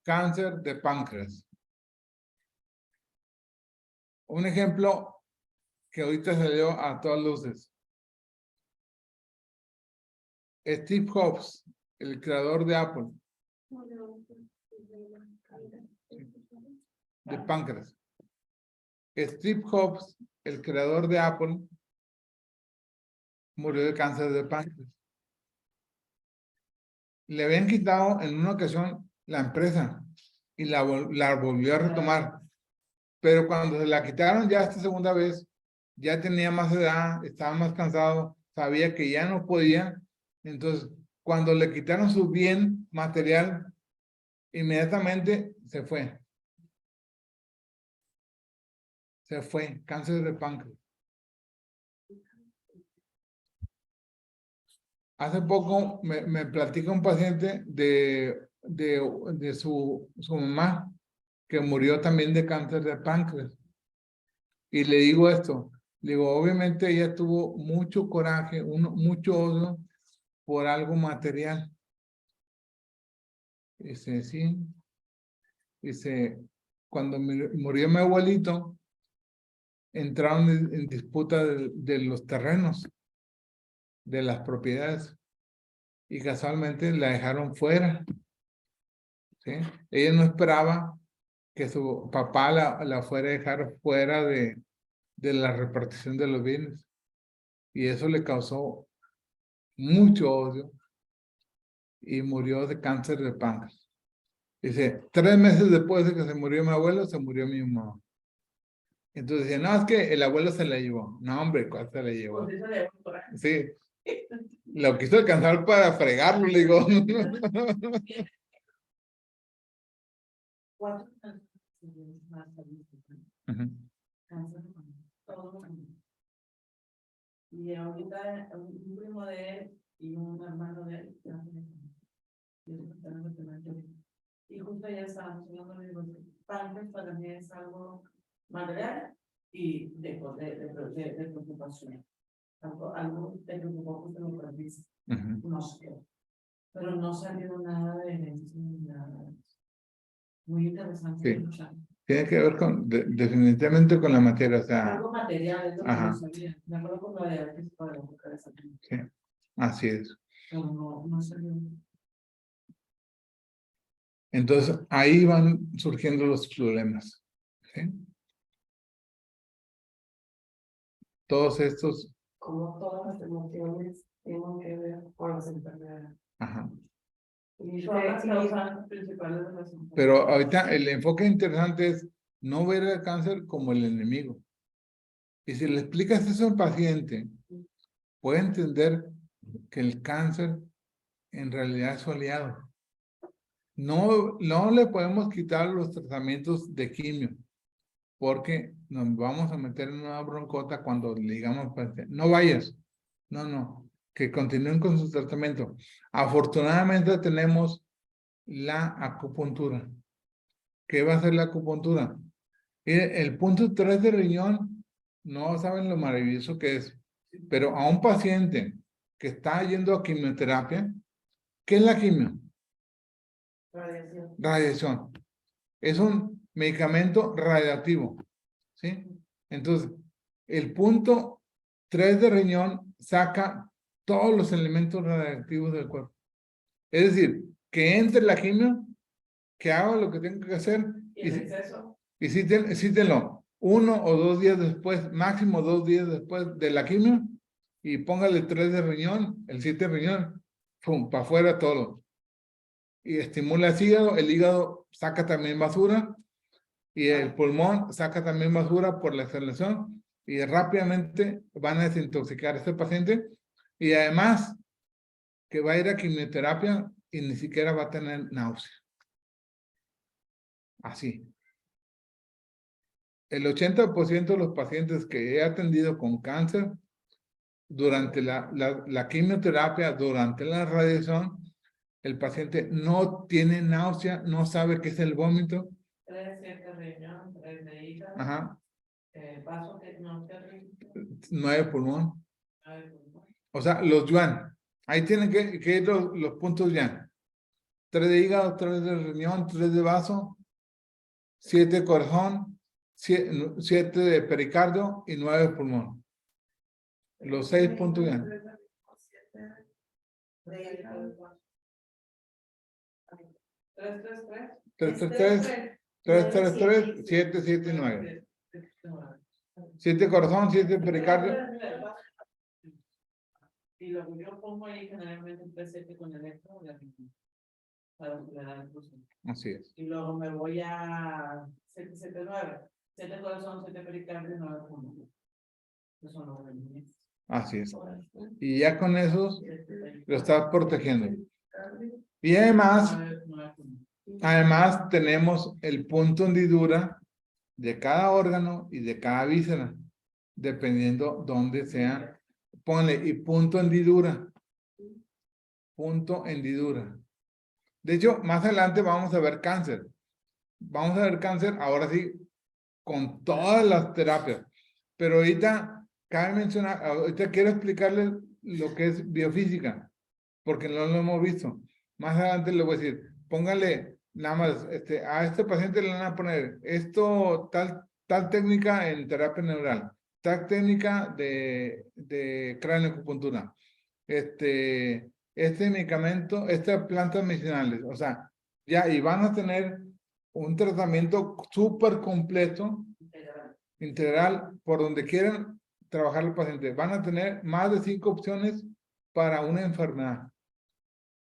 cáncer de páncreas. Un ejemplo que ahorita salió a todas luces. Steve Jobs, el creador de Apple, de páncreas. Steve Jobs, el creador de Apple, murió de cáncer de páncreas. Le habían quitado en una ocasión la empresa y la volvió a retomar. Pero cuando se la quitaron ya esta segunda vez, ya tenía más edad, estaba más cansado, sabía que ya no podía. Entonces, cuando le quitaron su bien material, inmediatamente se fue. Se fue, cáncer de páncreas. Hace poco me platica un paciente de su mamá que murió también de cáncer de páncreas. Y le digo esto, le digo, obviamente ella tuvo mucho coraje, mucho odio por algo material. Dice, sí. Dice, cuando murió mi abuelito, entraron en disputa de los terrenos, de las propiedades, y casualmente la dejaron fuera. ¿Sí? Ella no esperaba que su papá la fuera a dejar fuera de la repartición de los bienes. Y eso le causó mucho odio y murió de cáncer de páncreas. Dice, 3 meses después de que se murió mi abuelo, se murió mi mamá. Entonces dice, no, es que el abuelo se la llevó. No, hombre, ¿cuál se la llevó? Pues eso le hago coraje. Sí, lo quiso alcanzar para fregarlo, le digo. ¿Cuántos cánceres más sabidos? Ujú. Cáncer de mama, todos los años. Y ahorita un primo de él y un hermano de él, cáncer de mama. Y eso está en el cementerio. Y justo ya estábamos hablando de los páncreas, para mí es algo material y de preocupación. Algo te preocupó porque lo perdiste, Ujú. no sé qué. Pero no salió nada de eso, nada. Muy interesante. Sí. Tiene que ver con, definitivamente con la materia, o sea, Algo material, es lo que Ajá. no sabía. Me acuerdo con la diabetes para la boca de esa gente, sí, así es. pero no salió. Entonces, ahí van surgiendo los problemas. ¿Sí? Todos estos, Como todas las emociones tienen que ver con las enfermedades. ajá. Y Son las y- causas principales de las enfermedades. Pero ahorita el enfoque interesante es no ver el cáncer como el enemigo. Y si le explicas eso al paciente, puede entender que el cáncer en realidad es su aliado. No le podemos quitar los tratamientos de quimio, porque nos vamos a meter en una broncota cuando le digamos, no vayas, no, que continúen con su tratamiento. Afortunadamente tenemos la acupuntura. ¿Qué va a hacer la acupuntura? El punto 3 de riñón, no saben lo maravilloso que es, pero a un paciente que está yendo a quimioterapia, ¿qué es la quimio? Radiación. Radiación. Es un medicamento radiactivo, ¿sí? Entonces, el punto 3 de riñón saca todos los elementos radiactivos del cuerpo. Es decir, que entre la quimio, que haga lo que tenga que hacer Y el exceso. y cítenlo 1 o 2 días después, máximo 2 días después de la quimio, y póngale 3 de riñón, el 7 de riñón, pum, para afuera todo. Y estimula el hígado saca también basura, y el pulmón saca también basura por la exhalación, y rápidamente van a desintoxicar a este paciente, y además que va a ir a quimioterapia y ni siquiera va a tener náusea. Así. El 80% de los pacientes que he atendido con cáncer, durante la quimioterapia, durante la radiación, el paciente no tiene náusea, no sabe qué es el vómito. 3, 7 riñón, 3 de hígado. Ajá. Vaso que no te riñón, 9 pulmón. 9 pulmón. O sea, los yuan. Ahí tienen que ir los puntos yuan. 3 de hígado, 3 de riñón, 3 de vaso, 7 de corazón, 7 de pericardio y 9 de pulmón. Los 6 puntos yuan. 3, 3, 3. 3, 3, 3, 3, 3, 3, 7, 7 y 9. 7 corazón, 7 pericardio. Y lo que yo pongo ahí generalmente un presente con electro de riñón, para acelerar el proceso. Así es. Y luego me voy a 7, 7, 9. 7 corazón, 7 pericardio, 9 pulmón. Esos son los riñones. Así es. Y ya con esos lo estás protegiendo. Y además, 9 pulmón. además tenemos el punto hendidura de cada órgano y de cada víscera, dependiendo dónde sea. Ponle y punto hendidura. Punto hendidura. De hecho, más adelante vamos a ver cáncer. Vamos a ver cáncer, ahora sí, con todas las terapias. Pero ahorita, cabe mencionar, ahorita quiero explicarles lo que es biofísica, porque no lo hemos visto. Más adelante le voy a decir, póngale nada más, a este paciente le van a poner esto, tal técnica en terapia neural, tal técnica de craneoacupuntura, este medicamento, estas plantas medicinales, o sea, ya, y van a tener un tratamiento súper completo, integral, por donde quieran trabajar el paciente. Van a tener más de 5 opciones para una enfermedad.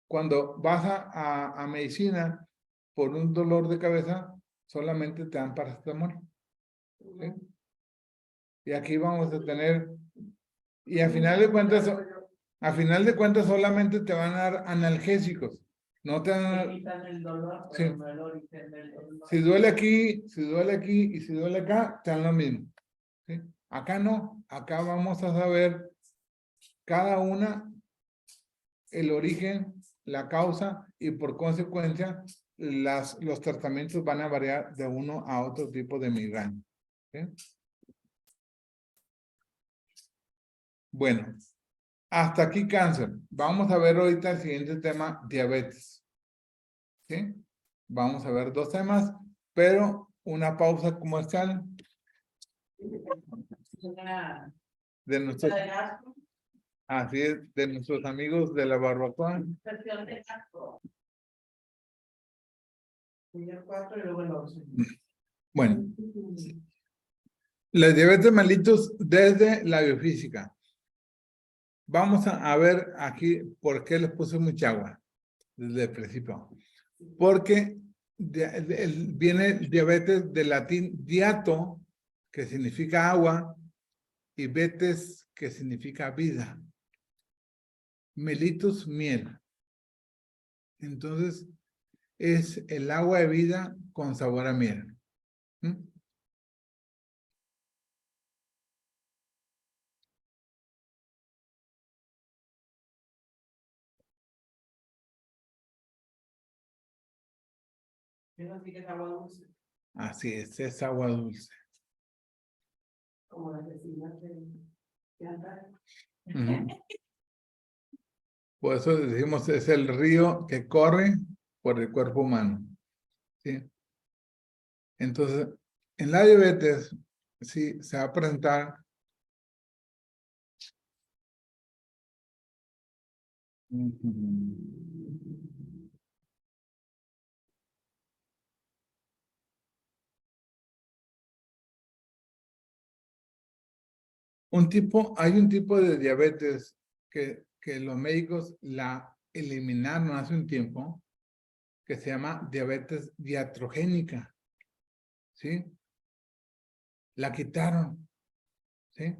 Cuando vas a medicina por un dolor de cabeza, solamente te dan paracetamol. ¿Sí? Y aquí vamos a tener, y a final de cuentas solamente te van a dar analgésicos. No te van a dar, Quitan el dolor, sí. pero no el origen del dolor. Si duele aquí y si duele acá, te dan lo mismo. ¿Sí? Acá no, acá vamos a saber cada una el origen, la causa y por consecuencia los tratamientos van a variar de uno a otro tipo de migraña. ¿Sí? Bueno, hasta aquí cáncer. Vamos a ver ahorita el siguiente tema, diabetes. ¿Sí? Vamos a ver 2 temas, pero una pausa comercial Una de nuestros, de gasto, así es, de nuestros amigos de la barbacoa. sesión de gasto. Y el 4 y luego el 11. Bueno, la diabetes mellitus desde la biofísica. Vamos a ver aquí por qué les puse mucha agua desde el principio. Porque viene diabetes del latín diato, que significa agua, y betes, que significa vida. Mellitus, miel. Entonces, es el agua de vida con sabor a miel. ¿Mm? Así que es agua dulce. Así es agua dulce. Como las vecinas de Antares. Ujú. Por eso decimos es el río que corre por el cuerpo humano. ¿Sí? Entonces, en la diabetes, sí, se va a presentar hay un tipo de diabetes que los médicos la eliminaron hace un tiempo, que se llama diabetes diatrogénica. ¿Sí? La quitaron. ¿Sí?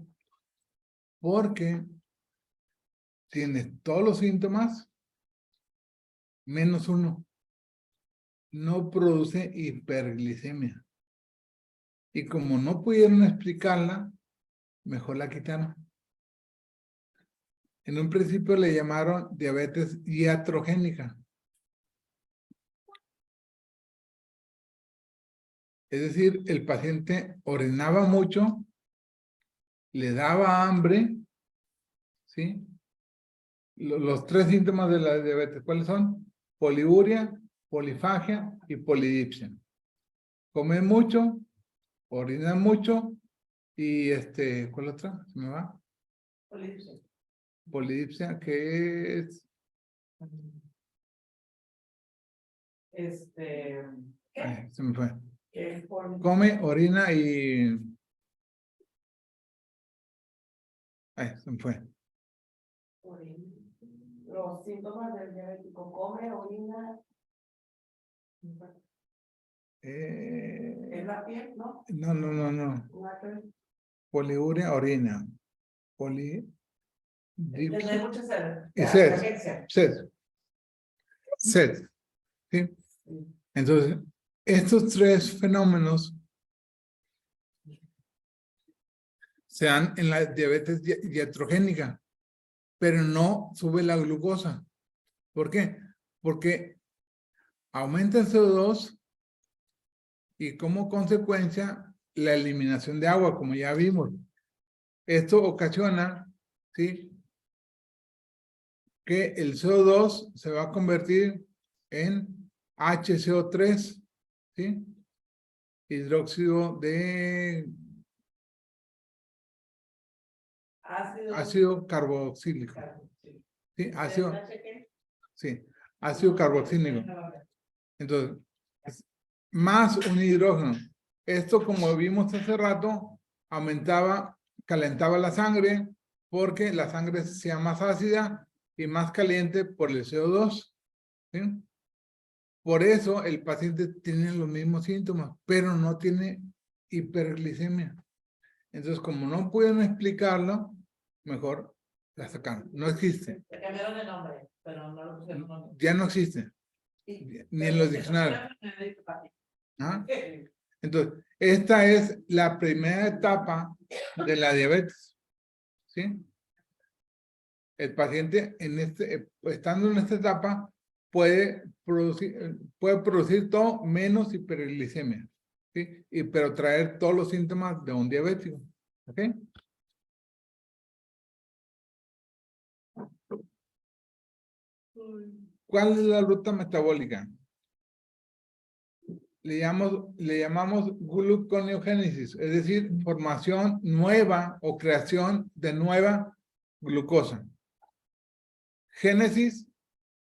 Porque tienes todos los síntomas menos uno. No produce hiperglicemia. Y como no pudieron explicarla, mejor la quitaron. En un principio le llamaron diabetes iatrogénica. Es decir, el paciente orinaba mucho, le daba hambre, ¿sí? Los 3 síntomas de la diabetes, ¿cuáles son? Poliuria, polifagia y polidipsia. Come mucho, orina mucho y ¿cuál otra? ¿Se me va? Polipsia. Polidipsia, que es... Ay, se me fue. Come, orina y... Ay, se me fue. Los síntomas del diabético: come, orina. ¿Es la piel, no? No. Una piel. Poliuria, orina. Polidipsia. Tener mucha sed. Y Agencia. sed. ¿Sí? Entonces, estos 3 fenómenos se dan en la diabetes diatrogénica, pero no sube la glucosa. ¿Por qué? Porque aumenta el CO2 y como consecuencia la eliminación de agua, como ya vimos. Esto ocasiona, ¿sí?, que el CO2 se va a convertir en HCO3, ¿sí? Hidróxido de ácido carboxílico. ¿Sí? Ácido carboxílico. Entonces, más un hidrógeno. Esto, como vimos hace rato, calentaba la sangre porque la sangre sea más ácida y más caliente por el CO2. ¿Sí? Por eso el paciente tiene los mismos síntomas, pero no tiene hiperglicemia. Entonces, como no pueden explicarlo, mejor la sacan. No existe. Le cambiaron de nombre, pero no lo pusieron nombre. Ya no existe. Ni en los diccionarios. ¿Ah? Entonces, esta es la primera etapa de la diabetes. ¿Sí? El paciente, estando en esta etapa, puede producir todo menos hiperglicemia. ¿Sí? Pero traer todos los síntomas de un diabético. ¿Ok? ¿Cuál es la ruta metabólica? Le llamamos gluconeogénesis, es decir, formación nueva o creación de nueva glucosa. Génesis,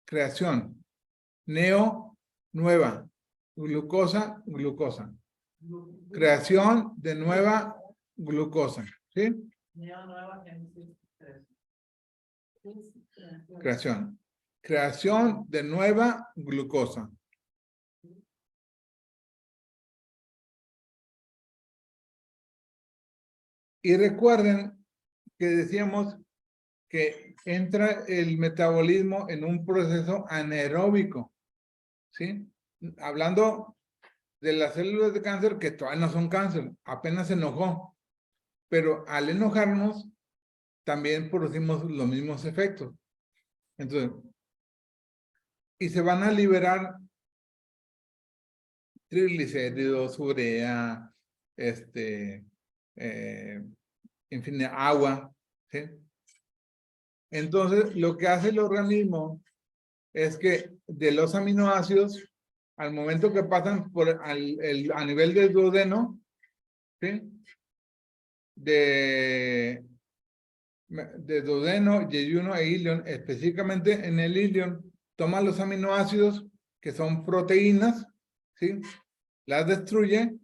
creación. Neo, nueva. Glucosa, glucosa. Creación de nueva glucosa. ¿Sí? Creación. Creación de nueva glucosa. Y recuerden que decíamos que entra el metabolismo en un proceso anaeróbico. ¿Sí? Hablando de las células de cáncer que todavía no son cáncer, apenas se enojó. Pero al enojarnos, también producimos los mismos efectos. Entonces, y se van a liberar triglicéridos, urea, en fin, agua, ¿sí? Entonces, lo que hace el organismo es que de los aminoácidos, al momento que pasan a nivel del duodeno, ¿sí? De duodeno, yeyuno e ilion, específicamente en el ilion, toma los aminoácidos que son proteínas, ¿sí? Las destruye,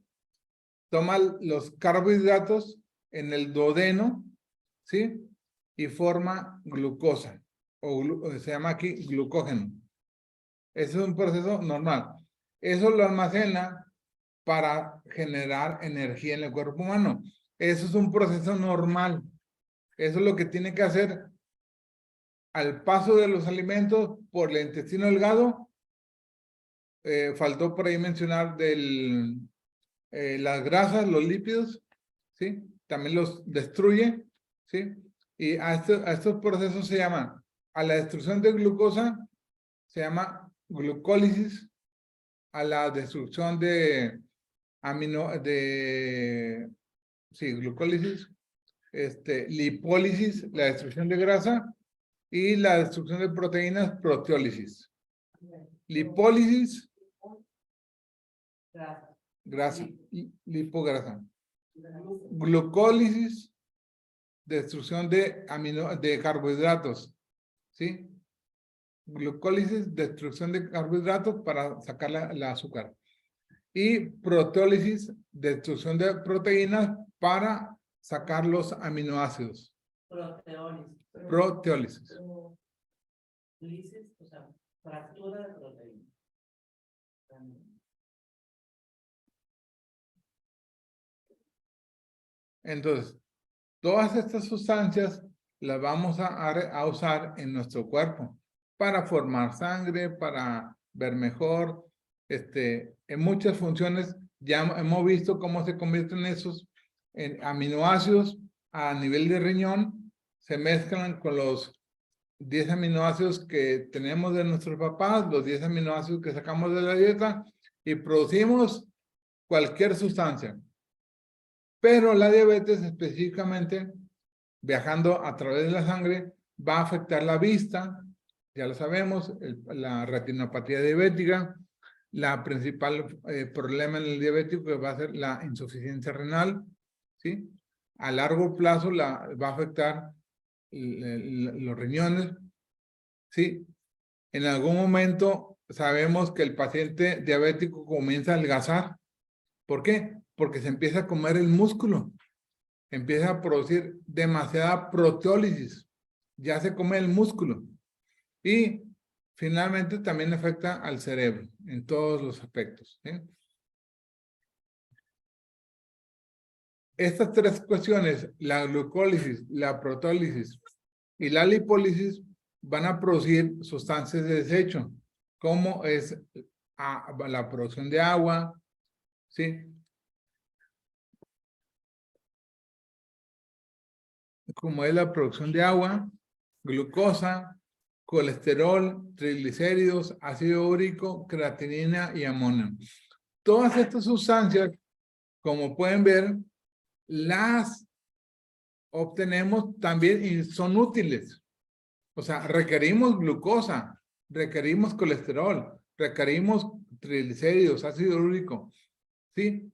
toma los carbohidratos en el duodeno, ¿sí? Y forma glucosa, o se llama aquí glucógeno. Eso es un proceso normal. Eso lo almacena para generar energía en el cuerpo humano. Eso es un proceso normal. Eso es lo que tiene que hacer al paso de los alimentos por el intestino delgado. Faltó por ahí mencionar las grasas, los lípidos, ¿sí? También los destruye, ¿sí? Y a estos procesos se llama, a la destrucción de glucosa, se llama glucólisis, a la destrucción de glucólisis, lipólisis, la destrucción de grasa, y la destrucción de proteínas, proteólisis. Lipólisis, grasa, lipograsa. Glucólisis, destrucción de carbohidratos, ¿sí? Glucólisis, destrucción de carbohidratos para sacar la azúcar. Y proteólisis, destrucción de proteínas para sacar los aminoácidos. Proteólisis. O sea, fractura de proteína. Entonces, todas estas sustancias las vamos a usar en nuestro cuerpo para formar sangre, para ver mejor, en muchas funciones. Ya hemos visto cómo se convierten esos en aminoácidos a nivel de riñón, se mezclan con los 10 aminoácidos que tenemos de nuestros papás, los 10 aminoácidos que sacamos de la dieta, y producimos cualquier sustancia. Pero la diabetes específicamente, viajando a través de la sangre, va a afectar la vista, ya lo sabemos, la retinopatía diabética, la principal problema en el diabético que va a ser la insuficiencia renal, ¿sí? A largo plazo va a afectar los riñones, ¿sí? En algún momento sabemos que el paciente diabético comienza a adelgazar. ¿Por qué? Porque se empieza a comer el músculo. Empieza a producir demasiada proteólisis. Ya se come el músculo. Y finalmente también afecta al cerebro en todos los aspectos, ¿sí? Estas tres cuestiones, la glucólisis, la proteólisis y la lipólisis, van a producir sustancias de desecho, como es la producción de agua, ¿sí? Como es la producción de agua, glucosa, colesterol, triglicéridos, ácido úrico, creatinina y amonio. Todas estas sustancias, como pueden ver, las obtenemos también y son útiles. O sea, requerimos glucosa, requerimos colesterol, requerimos triglicéridos, ácido úrico, ¿sí?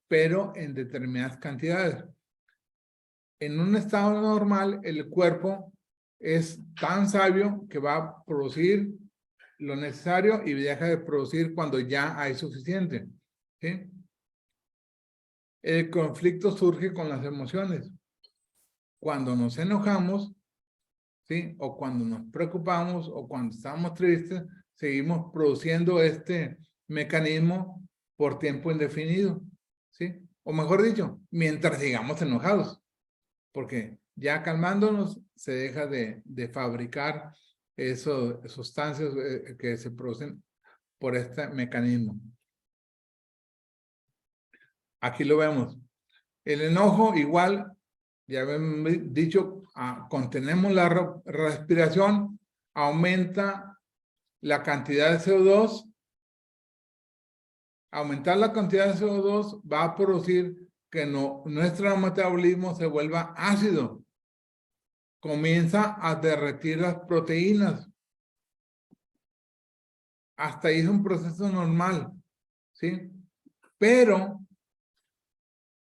Pero en determinadas cantidades. En un estado normal, el cuerpo es tan sabio que va a producir lo necesario y deja de producir cuando ya hay suficiente, ¿sí? El conflicto surge con las emociones. Cuando nos enojamos, ¿sí? O cuando nos preocupamos o cuando estamos tristes, seguimos produciendo este mecanismo por tiempo indefinido, ¿sí? O mejor dicho, mientras sigamos enojados, porque ya calmándonos se deja de fabricar esas sustancias que se producen por este mecanismo. Aquí lo vemos. El enojo igual, ya habíamos dicho, contenemos la respiración, aumenta la cantidad de CO2. Aumentar la cantidad de CO2 va a producir que nuestro metabolismo se vuelva ácido. Comienza a derretir las proteínas. Hasta ahí es un proceso normal, ¿sí? Pero,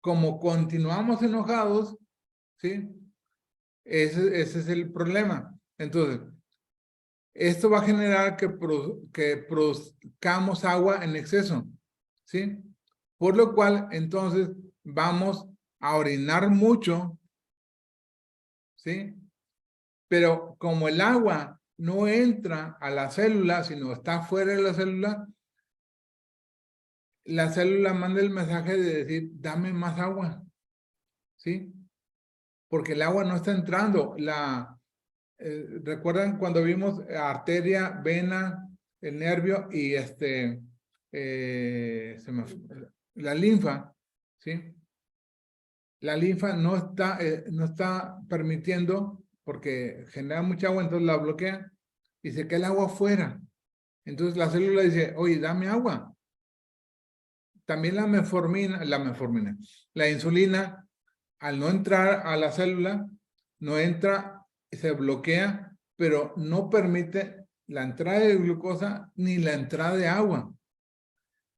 como continuamos enojados, ¿sí? Ese es el problema. Entonces, esto va a generar que produzcamos agua en exceso, ¿sí? Por lo cual, entonces, vamos a orinar mucho, ¿sí? Pero como el agua no entra a la célula, sino está fuera de la célula manda el mensaje de decir, dame más agua, ¿sí? Porque el agua no está entrando. ¿Recuerdan cuando vimos arteria, vena, el nervio y la linfa, ¿sí? La linfa no está permitiendo, porque genera mucha agua, entonces la bloquea y se queda el agua afuera. Entonces la célula dice, oye, dame agua. También la insulina, al no entrar a la célula, no entra, se bloquea, pero no permite la entrada de glucosa ni la entrada de agua.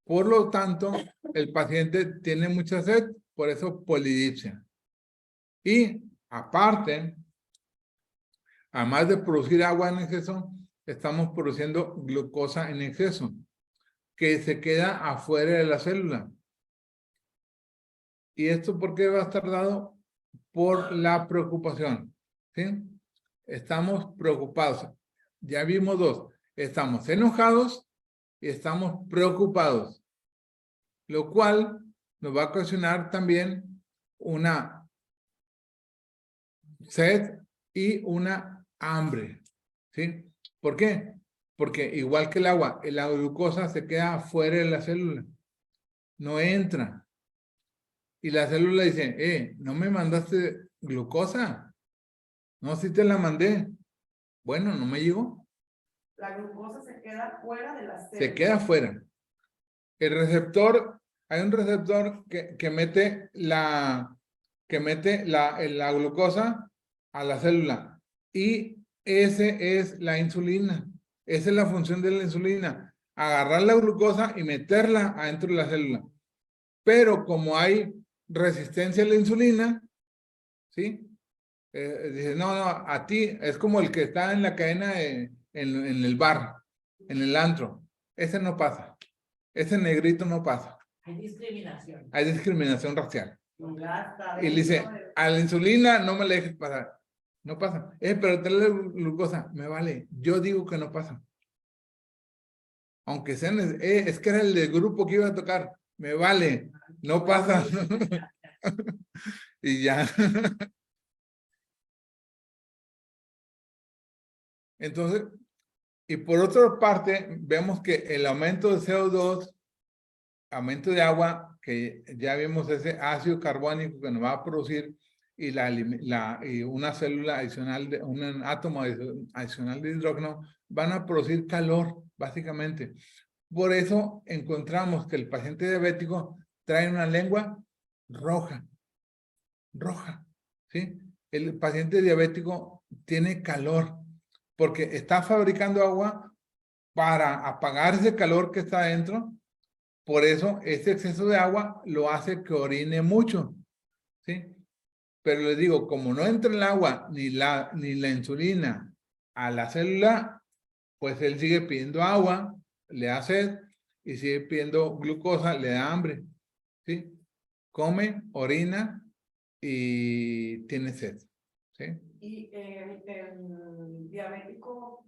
Por lo tanto, el paciente tiene mucha sed, por eso polidipsia. Y aparte, además de producir agua en exceso, estamos produciendo glucosa en exceso, que se queda afuera de la célula. ¿Y esto por qué va a estar dado? Por la preocupación, ¿sí? Estamos preocupados. Ya vimos dos. Estamos enojados y estamos preocupados, lo cual nos va a ocasionar también una sed y una hambre, ¿sí? ¿Por qué? Porque igual que el agua, la glucosa se queda fuera de la célula, no entra. Y la célula dice, ¿no me mandaste glucosa? No, sí te la mandé. Bueno, no me llegó. La glucosa se queda fuera de la célula. Se queda fuera. El receptor, hay un receptor que mete la glucosa a la célula. Y ese es la insulina. Esa es la función de la insulina. Agarrar la glucosa y meterla adentro de la célula. Pero como hay resistencia a la insulina, ¿sí? Dice, no, a ti es como el que está en la cadena en el bar. en el antro. Ese no pasa. Ese negrito no pasa. Hay discriminación. Hay discriminación racial. Gasta Y le dice, a la insulina no me la dejes pasar. No pasa. Pero tenerle glucosa, me vale. Yo digo que no pasa. Aunque sean, es que era el del grupo que iba a tocar. Me vale. No pasa. Y ya. Entonces, y por otra parte, vemos que el aumento de CO2, aumento de agua, que ya vimos ese ácido carbónico que nos va a producir, y y una célula adicional, un átomo adicional de hidrógeno, van a producir calor, básicamente. Por eso encontramos que el paciente diabético trae una lengua roja, ¿sí? El paciente diabético tiene calor, porque está fabricando agua para apagar ese calor que está adentro. Por eso ese exceso de agua lo hace que orine mucho, ¿sí? Pero les digo, como no entra el agua ni la insulina a la célula, pues él sigue pidiendo agua, le da sed, y sigue pidiendo glucosa, le da hambre, ¿sí? Come, orina y tiene sed, ¿sí? Y el diabético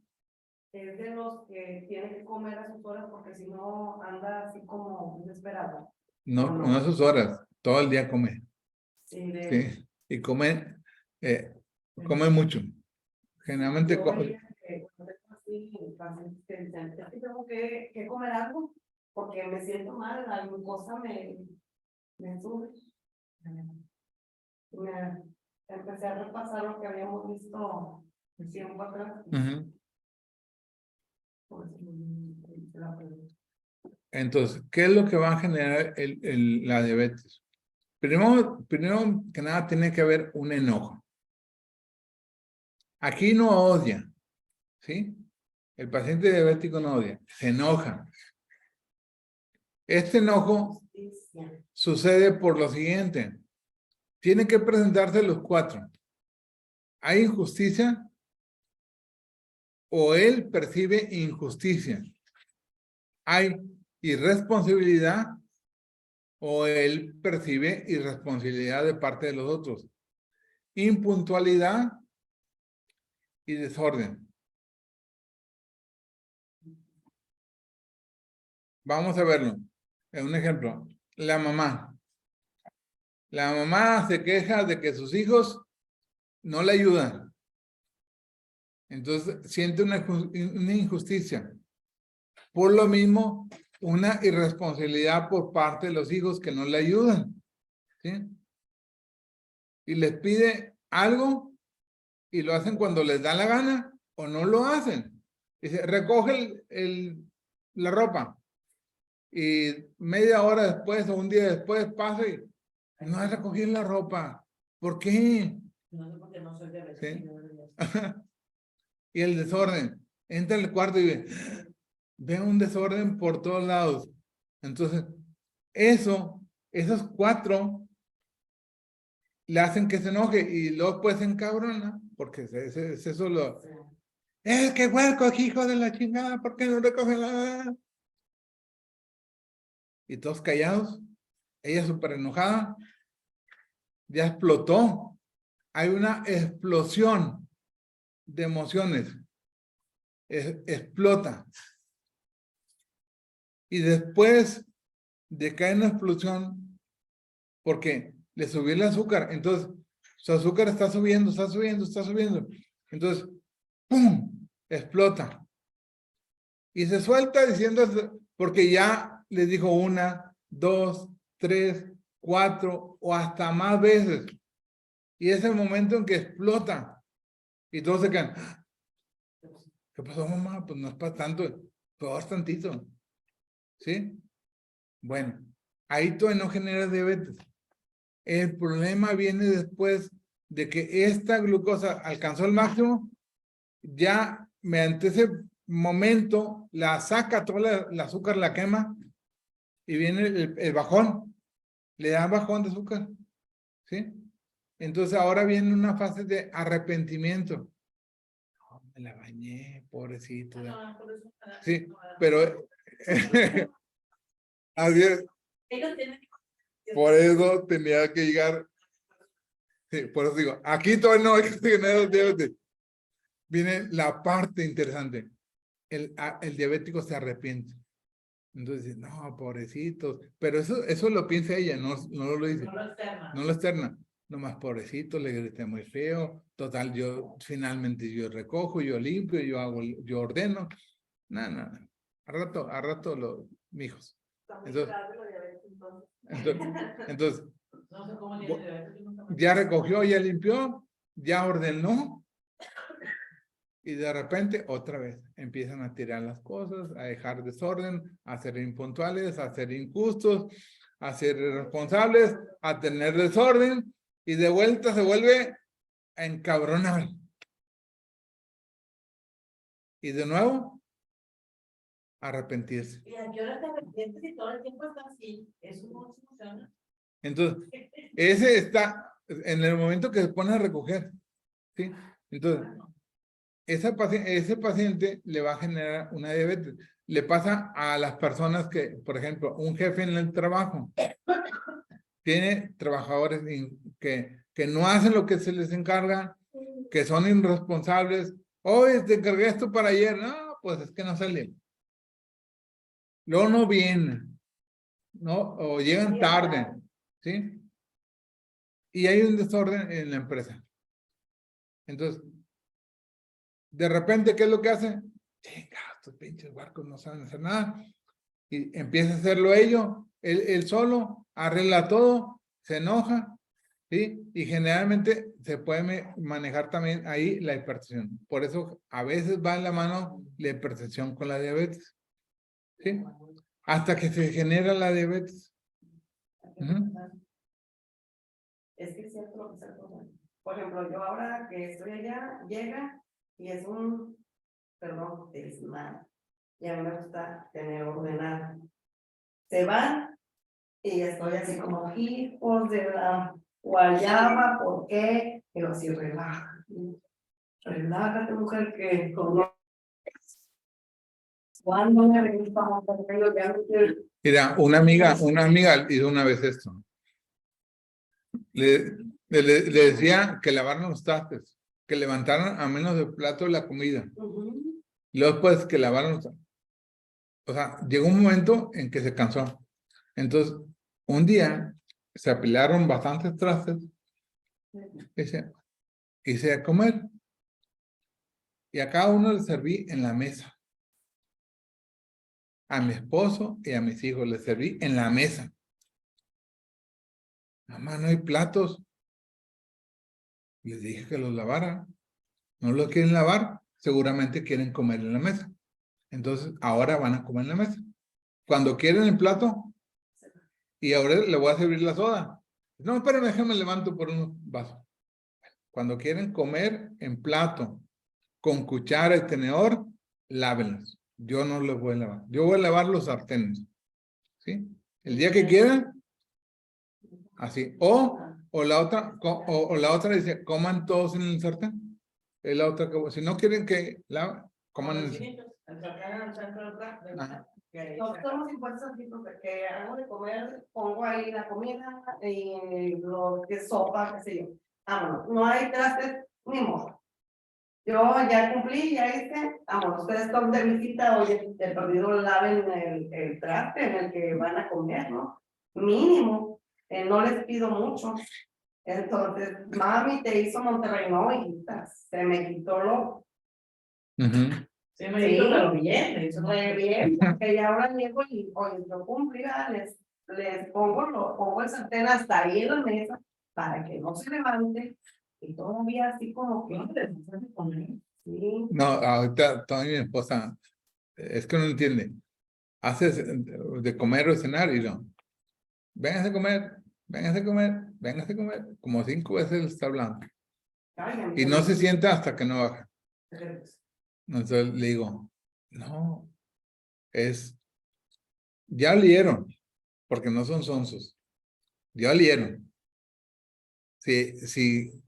es de los que tiene que comer a sus horas porque si no anda así como desesperado. No, No. no a sus horas, todo el día come, Sí, ¿sí? Y come mucho. Generalmente yo come. veía que cuando tengo así pacientes que dicen, es que tengo que comer algo porque me siento mal, la glucosa me sube. Me empecé a repasar lo que habíamos visto tiempo atrás. Pues, la pregunta. Entonces, ¿qué es lo que va a generar la diabetes? Primero que nada, tiene que haber un enojo. Aquí no odia, ¿sí? El paciente diabético no odia, se enoja. Este enojo sucede por lo siguiente. Tiene que presentarse los 4. ¿Hay injusticia? ¿O él percibe injusticia? ¿Hay irresponsabilidad? ¿O él percibe irresponsabilidad de parte de los otros? Impuntualidad y desorden. Vamos a verlo. Un ejemplo. La mamá. La mamá se queja de que sus hijos no le ayudan. Entonces siente una injusticia. Por lo mismo, una irresponsabilidad por parte de los hijos que no le ayudan, ¿sí? Y les pide algo y lo hacen cuando les da la gana o no lo hacen. Dice, recoge la ropa y media hora después o un día después pasa y no has recogido la ropa. ¿Por qué? No sé por qué no soy diabético. ¿Sí? Y el desorden. Entra al cuarto y ve un desorden por todos lados. Entonces, esos 4 le hacen que se enoje y luego pues se encabrona, porque es eso lo... ¡qué huerco, hijo de la chingada! ¿Por qué no recoge la...? Y todos callados. Ella súper enojada. Ya explotó. Hay una explosión de emociones. Explota. Y después de caer en la explosión, porque le subió el azúcar, entonces su azúcar está subiendo, está subiendo, está subiendo. Entonces, ¡pum! Explota. Y se suelta diciendo, porque ya les dijo 1, 2, 3, 4 o hasta más veces. Y es el momento en que explota. Y todos se quedan. ¿Qué pasó, mamá? Pues no es para tanto, pero bastantito. ¿Sí? Bueno, ahí todavía no genera diabetes. El problema viene después de que esta glucosa alcanzó el máximo, ya mediante ese momento la saca, toda el azúcar la quema y viene el bajón, le da bajón de azúcar, ¿sí? Entonces ahora viene una fase de arrepentimiento. me la bañé, pobrecito. No, por eso, Sí, no, pero así es, ellos tienen que- por eso tenía que llegar. Sí, por eso digo, aquí todavía no hay que tener diabetes. Viene la parte interesante. El diabético se arrepiente. Entonces dice, no, pobrecitos. Pero eso lo piensa ella, no lo dice. No lo externan. No lo externa. Nomás pobrecito, le grité muy feo. Total, yo finalmente yo recojo, yo limpio, yo hago, yo ordeno. No, no, no. A rato mijos. Entonces, entonces, No sé cómo tiene diabetes, yo nunca me- ya recogió, ya limpió, ya ordenó. Y de repente, otra vez, empiezan a tirar las cosas, a dejar desorden, a ser impuntuales, a ser injustos, a ser irresponsables, a tener desorden, y de vuelta se vuelve a encabronar. Y de nuevo, a arrepentirse. ¿Y a qué hora te arrepientes si todo el tiempo está así? Eso no funciona. Entonces, ese está en el momento que se pone a recoger, ¿sí? Entonces, ese paciente le va a generar una diabetes. Le pasa a las personas que, por ejemplo, un jefe en el trabajo tiene trabajadores que no hacen lo que se les encarga, que son irresponsables. Oye, te encargué esto para ayer. No, pues es que no sale. Luego no vienen, ¿no? O llegan tarde, ¿sí? Y hay un desorden en la empresa. Entonces, de repente, ¿qué es lo que hacen? Chinga, estos pinches barcos no saben hacer nada. Y empieza a hacerlo él solo, arregla todo, se enoja, ¿sí? Y generalmente se puede manejar también ahí la hipertensión. Por eso a veces va en la mano la hipertensión con la diabetes, ¿sí? Hasta que se genera la diabetes. Es que es cierto lo que está pasando. Por ejemplo, yo ahora que estoy allá, llega y es un, perdón, desmadre. Y a mí me gusta tener ordenado. Se van y estoy así como hijos de la guayaba, ¿por qué? Pero si relájate, mujer, que como cuando me revisamos, porque yo ya no quiero. Mira, una amiga hizo una vez esto. Le decía que lavaran los trastes, que levantaran a menos del plato la comida. Y luego después que lavaran los trastes. O sea, llegó un momento en que se cansó. Entonces, un día se apilaron bastantes trastes y se a comer. Y a cada uno le serví en la mesa. A mi esposo y a mis hijos les serví en la mesa. Mamá, no hay platos. Les dije que los lavaran. No los quieren lavar, seguramente quieren comer en la mesa. Entonces, ahora van a comer en la mesa. Cuando quieren el plato, y ahora le voy a servir la soda. No, espérame, déjame levanto por unos vasos. Cuando quieren comer en plato, con cuchara y tenedor, lávenlos. Yo no los voy a lavar. Yo voy a lavar los sartenes. ¿Sí? El día que quieran, así. O la otra dice, coman todos en el sartén. Es la otra que, si no quieren que la coman en el sartén. Nosotros somos impuestos así porque hago de comer, pongo ahí la comida y lo que es sopa, qué sé yo. Vámonos, no hay trastes ni modo. Yo ya cumplí, ya hice, vámonos, ustedes están de visita, oye, de perdido laven el traste en el que van a comer, ¿no? Mínimo, no les pido mucho. Entonces, mami, te hizo Monterrey, no, hijita, se me quitó lo. Sí, me hizo, pero bien, me hizo Muy bien, porque ya ahora llego y hoy yo cumplí, les pongo el sartén hasta ahí en la mesa para que no se levante y todavía así como que sí. No, ahorita toda mi esposa, es que no entiende. Haces de comer o cenar y no. Véngase a comer, véngase a comer, véngase a comer. Como 5 veces le está hablando. Y no se sienta hasta que no baja. Entonces le digo, no, ya olieron, porque no son sonsos. Ya olieron. Si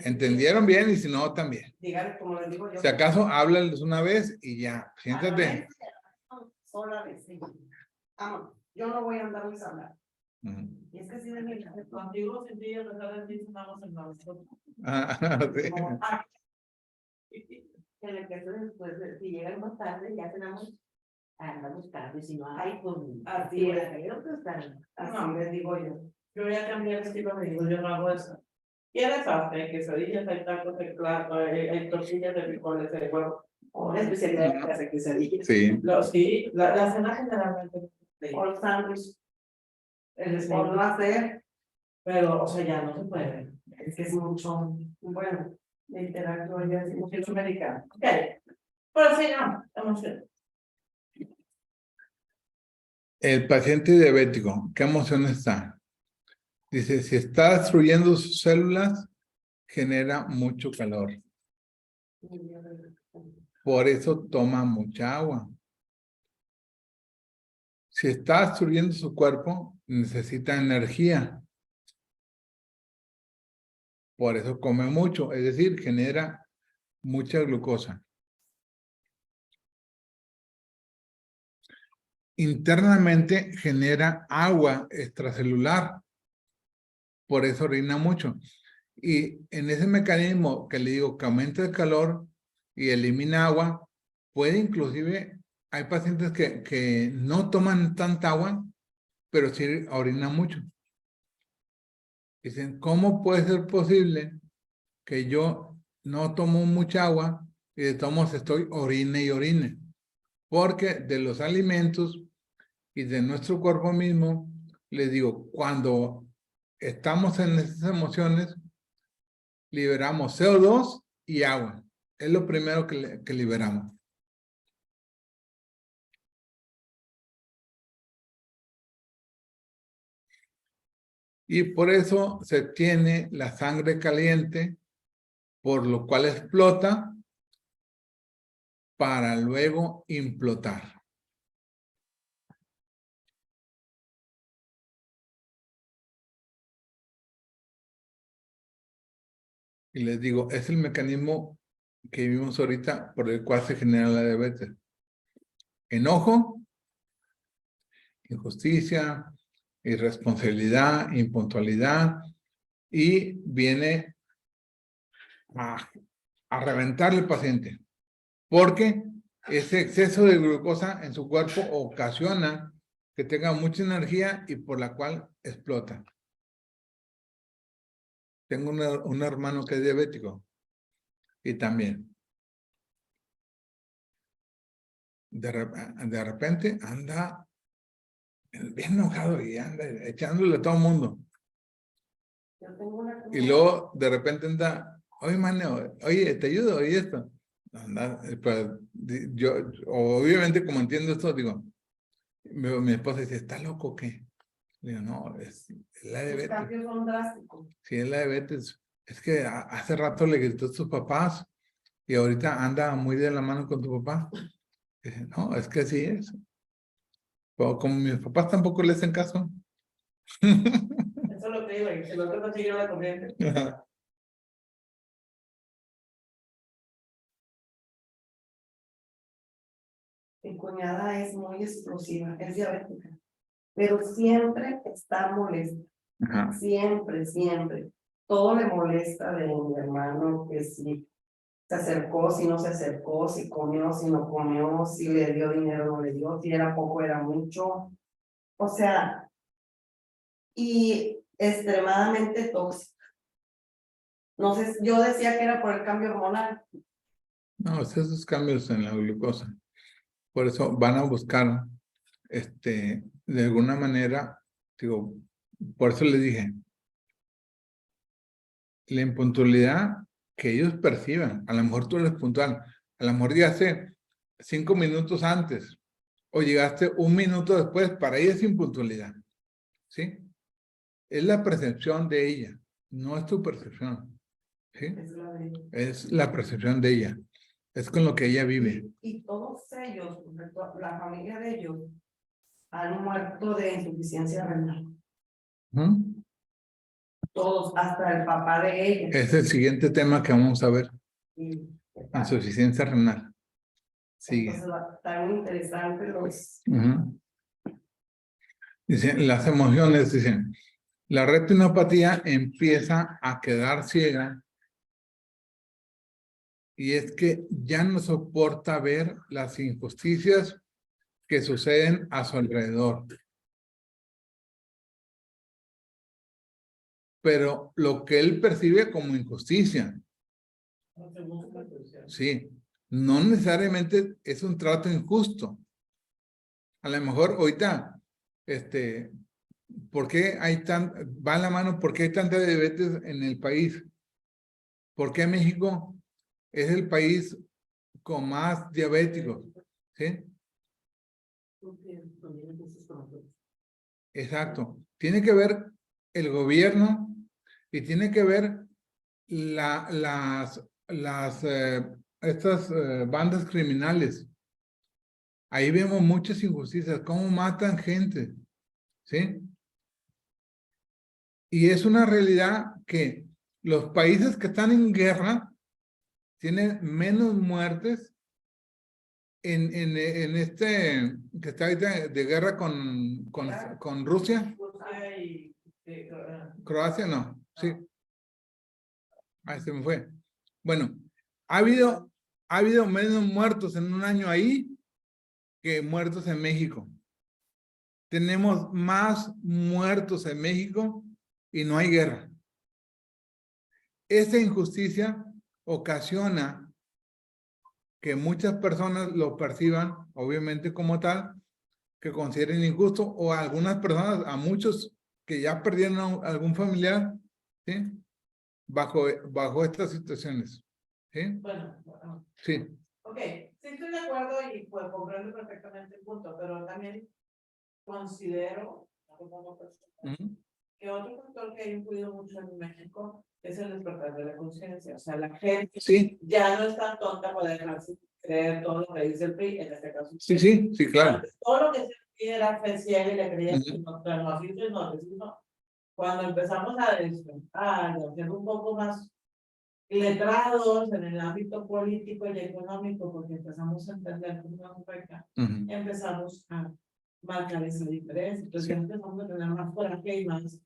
¿Entendieron bien? Y si no, también. Dígale, como les digo yo. Si acaso, háblales una vez y ya, siéntate. Sola vez, sí. Vamos, yo no voy a andarles a hablar. Ujú. Y es que si de mí, Contigo sin ti, a pesar de ti, estamos en la Sí. como, ah, En el caso después, si llegan más tarde, ya tenemos anda buscando, y si no hay, pues Así sí, es. hay otros están. así les digo yo. Yo voy a cambiar el estilo de vida, yo no hago eso. ¿Quieres hacer quesadillas, hay tacos de plato, hay tortillas de frijoles, hay huevo? Una especialidad de hacer quesadillas. Sí. Sí, la cena generalmente. O el sándwich, El por desayuno, no hacer, pero, o sea, ya no se puede. es que es mucho, bueno, literal, yo ya decimos que es Mucho americano. Ok, pero sí, no, emoción. El paciente diabético, ¿qué emoción está? Dice, si está destruyendo sus células, genera mucho calor. Por eso toma mucha agua. Si está destruyendo su cuerpo, necesita energía. Por eso come mucho, es decir, genera mucha glucosa. Internamente genera agua extracelular. Por eso orina mucho. Y en ese mecanismo que le digo que aumenta el calor y elimina agua, puede inclusive, hay pacientes que no toman tanta agua, pero sí orinan mucho. Dicen, ¿cómo puede ser posible que yo no tomo mucha agua y de todos modos estoy orine y orine? Porque de los alimentos y de nuestro cuerpo mismo, les digo, cuando estamos en esas emociones, liberamos CO2 y agua. Es lo primero que liberamos. Y por eso se tiene la sangre caliente, por lo cual explota para luego implotar. Y les digo, es el mecanismo que vimos ahorita por el cual se genera la diabetes. Enojo, injusticia, irresponsabilidad, impuntualidad, y viene a reventarle al paciente. Porque ese exceso de glucosa en su cuerpo ocasiona que tenga mucha energía y por la cual explota. Tengo un hermano que es diabético y también de repente anda bien enojado y anda echándole a todo el mundo. yo tengo una Y luego de repente anda, oye, mano, oye, te ayudo, y esto. Anda, pues, yo, obviamente, como entiendo esto, digo, mi esposa dice, ¿está loco o qué? Digo, no, es la Los diabetes. cambios son drásticos. Sí, es la diabetes. Es que hace rato le gritó a sus papás y ahorita anda muy de la mano con tu papá. Dice, no, es que así es. Pero como mis papás tampoco le hacen caso. Eso es lo que iba, y el otro no siguió la corriente. Mi cuñada es muy explosiva, es diabética, pero siempre está molesta, Ajá. siempre, siempre. Todo le molesta de mi hermano, que si se acercó, si no se acercó, si comió, si no comió, si le dio dinero, no le dio, si era poco, era mucho. O sea, y extremadamente tóxica. No sé, yo decía que era por el cambio hormonal. No, es esos cambios en la glucosa. Por eso van a buscar, de alguna manera, digo, por eso les dije, la impuntualidad que ellos perciban. A lo mejor tú eres puntual. A lo mejor llegaste 5 minutos antes o llegaste 1 minuto después. Para ella es impuntualidad. ¿Sí? Es la percepción de ella. No es tu percepción. ¿Sí? Es la de... Es la percepción de ella. Es con lo que ella vive. Y todos ellos, la familia de ellos, han muerto de insuficiencia renal. ¿Mm? Todos, hasta el papá de ella. Es el siguiente tema que vamos a ver. Sí. Insuficiencia renal. Sigue. Entonces va a estar muy interesante los. Ujú. Dice, las emociones, dicen, la retinopatía empieza a quedar ciega y es que ya no soporta ver las injusticias que suceden a su alrededor. Pero lo que él percibe como injusticia, sí, no necesariamente es un trato injusto. A lo mejor ahorita, ¿por qué hay va en la mano, por qué hay tanta diabetes en el país? ¿Por qué México es el país con más diabéticos? ¿Sí? Exacto. Tiene que ver el gobierno y tiene que ver estas bandas criminales. Ahí vemos muchas injusticias, cómo matan gente, ¿sí? Y es una realidad que los países que están en guerra tienen menos muertes en este que está ahorita de guerra con Rusia. Croacia no, sí. Ahí se me fue. Bueno, ha habido menos muertos en un año ahí que muertos en México. Tenemos más muertos en México y no hay guerra. Esa injusticia ocasiona que muchas personas lo perciban, obviamente como tal, que consideren injusto, o a algunas personas, a muchos que ya perdieron a algún familiar, ¿sí? Bajo estas situaciones. ¿Sí? Bueno, Sí. ok, sí estoy de acuerdo y pues comprendo perfectamente el punto, pero también considero que otro factor que ha influido mucho en México es el despertar de la conciencia. O sea, la gente Sí. ya no es tan tonta para dejarse creer todo lo que dice el PRI, en este caso. Sí, sí, sí, claro. Antes, todo lo que se decía era fe ciega y le creía que no, pero no, así no. Cuando empezamos a ser un poco más letrados en el ámbito político y económico, porque empezamos a entender cómo nos afecta, empezamos a marcar esa diferencia. Entonces ya empezamos a tener más coraje y más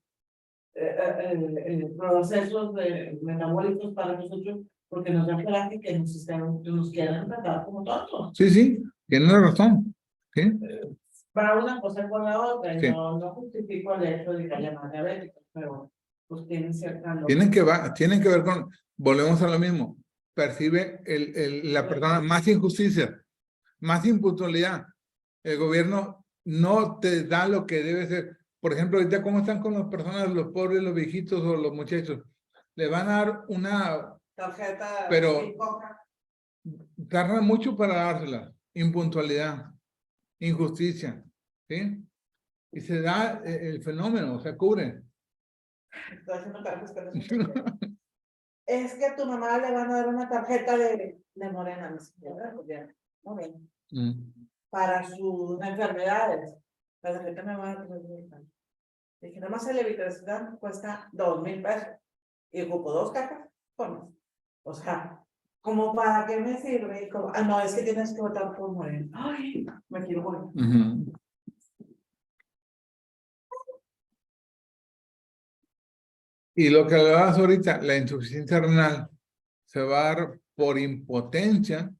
procesos metabólicos para nosotros, porque nos da coraje que nos quieran tratar como tontos. Sí, sí, tienes razón. ¿Sí? Para una cosa con la otra, y Sí. no justifico el hecho de que haya más diabéticos, pero pues tienen cierta Tienen que ver con, volvemos a lo mismo, percibe la persona más injusticia, más impuntualidad. El gobierno no te da lo que debe ser. Por ejemplo, ahorita cómo están con las personas, los pobres, los viejitos o los muchachos. Le van a dar una tarjeta, pero tarda mucho para dársela. Impuntualidad, injusticia, ¿sí? Y se da el fenómeno, se cubre. Estoy haciendo caras es que a tu mamá le van a dar una tarjeta de Morena, mi señora, Morena, para sus enfermedades. La tarjeta me va a dar 3,000 pesos. Dije, nada más el Evitrastat cuesta 2,000 pesos. Y ocupo 2 cajas, bueno, o sea, ¿como para qué me sirve? Como, no, es que tienes que votar por Morena. Ay, me quiero morir. Y lo que hablabas ahorita, la insuficiencia renal, se va a dar por impotencia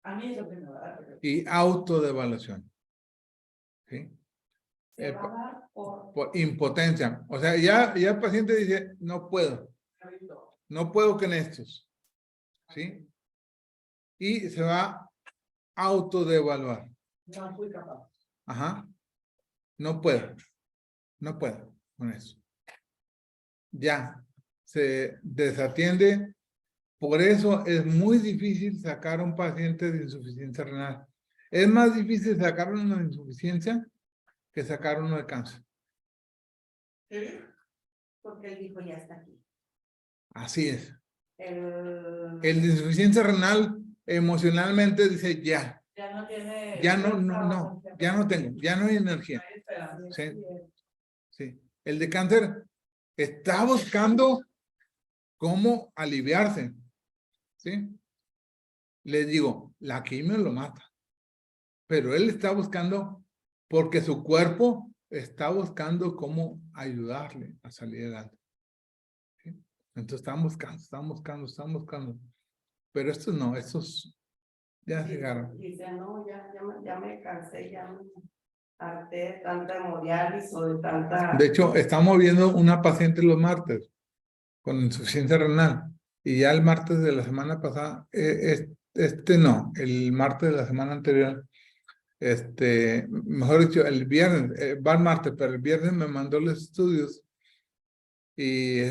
A mí eso me va a dar. y autodevaluación. ¿Sí? Se va a dar Por impotencia. O sea, ya el paciente dice, no puedo con estos. ¿Sí? Y se va a autodevaluar. No fui capaz. Ajá. No puedo con eso. Ya, se desatiende. Por eso es muy difícil sacar a un paciente de insuficiencia renal. Es más difícil sacar uno de insuficiencia que sacar uno de cáncer. ¿Sí? Porque el hijo ya está aquí. Así es. El El de insuficiencia renal emocionalmente dice ya. Ya no tiene. Ya ya no tengo, ya no hay energía. Sí. Sí. El de cáncer está buscando cómo aliviarse, ¿sí? Le digo, la quimio lo mata, pero él está buscando, porque su cuerpo está buscando cómo ayudarle a salir adelante. ¿Sí? Entonces están buscando. Pero estos no, estos ya llegaron. Dice, no, ya me cansé, ya me harté de tanta hemodiálisis o de tanta... De hecho, estamos viendo una paciente los martes con insuficiencia renal. Y ya el martes de la semana pasada, no, el martes de la semana anterior, mejor dicho, el viernes, va el martes, pero el viernes me mandó los estudios y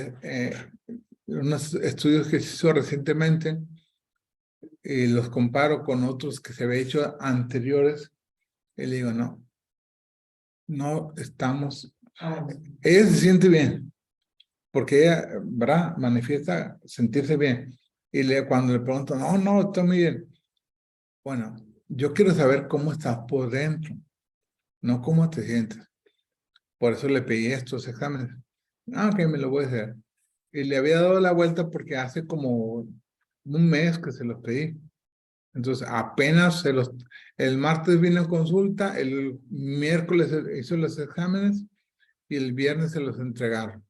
unos estudios que se hizo recientemente y los comparo con otros que se había hecho anteriores y le digo, no estamos, ella se siente bien, porque ella, ¿verdad? Manifiesta sentirse bien. Y cuando le pregunto, no, estoy muy bien. Bueno, yo quiero saber cómo estás por dentro, no cómo te sientes. Por eso le pedí estos exámenes. Ok, me lo voy a hacer. Y le había dado la vuelta porque hace como un mes que se los pedí. Entonces, apenas el martes vino a consulta, el miércoles hizo los exámenes y el viernes se los entregaron.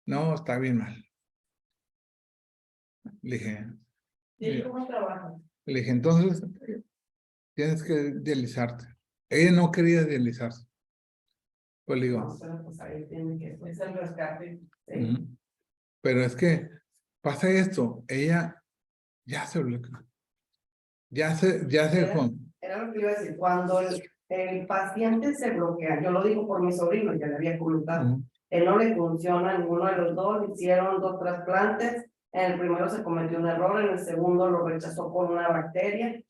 No, está bien mal. Le dije, ¿Y cómo trabaja? le dije, entonces tienes que dializarte. Ella no quería dializarse. Pues le digo, No, pero pues ahí tiene que... Es el rescate. ujú. Pero es que pasa esto, ella ya se bloqueó. Ya se dejó. Era lo que iba a decir, cuando el paciente se bloquea, yo lo digo por mi sobrino, ya le había comentado, Ujú. él no le funciona a ninguno de los dos, le hicieron 2 trasplantes, en el primero se cometió un error, en el segundo lo rechazó por una bacteria.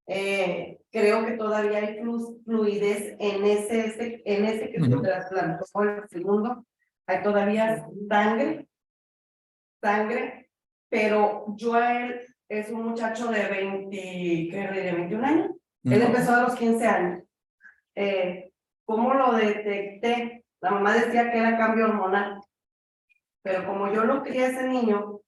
Creo que todavía hay fluidez en ese que se Ujú. trasplantó por el segundo, hay todavía sangre, pero yo a él es un muchacho de 21 años. Él empezó a los 15 años. ¿Cómo lo detecté? La mamá decía que era cambio hormonal, pero como yo lo crié a ese niño,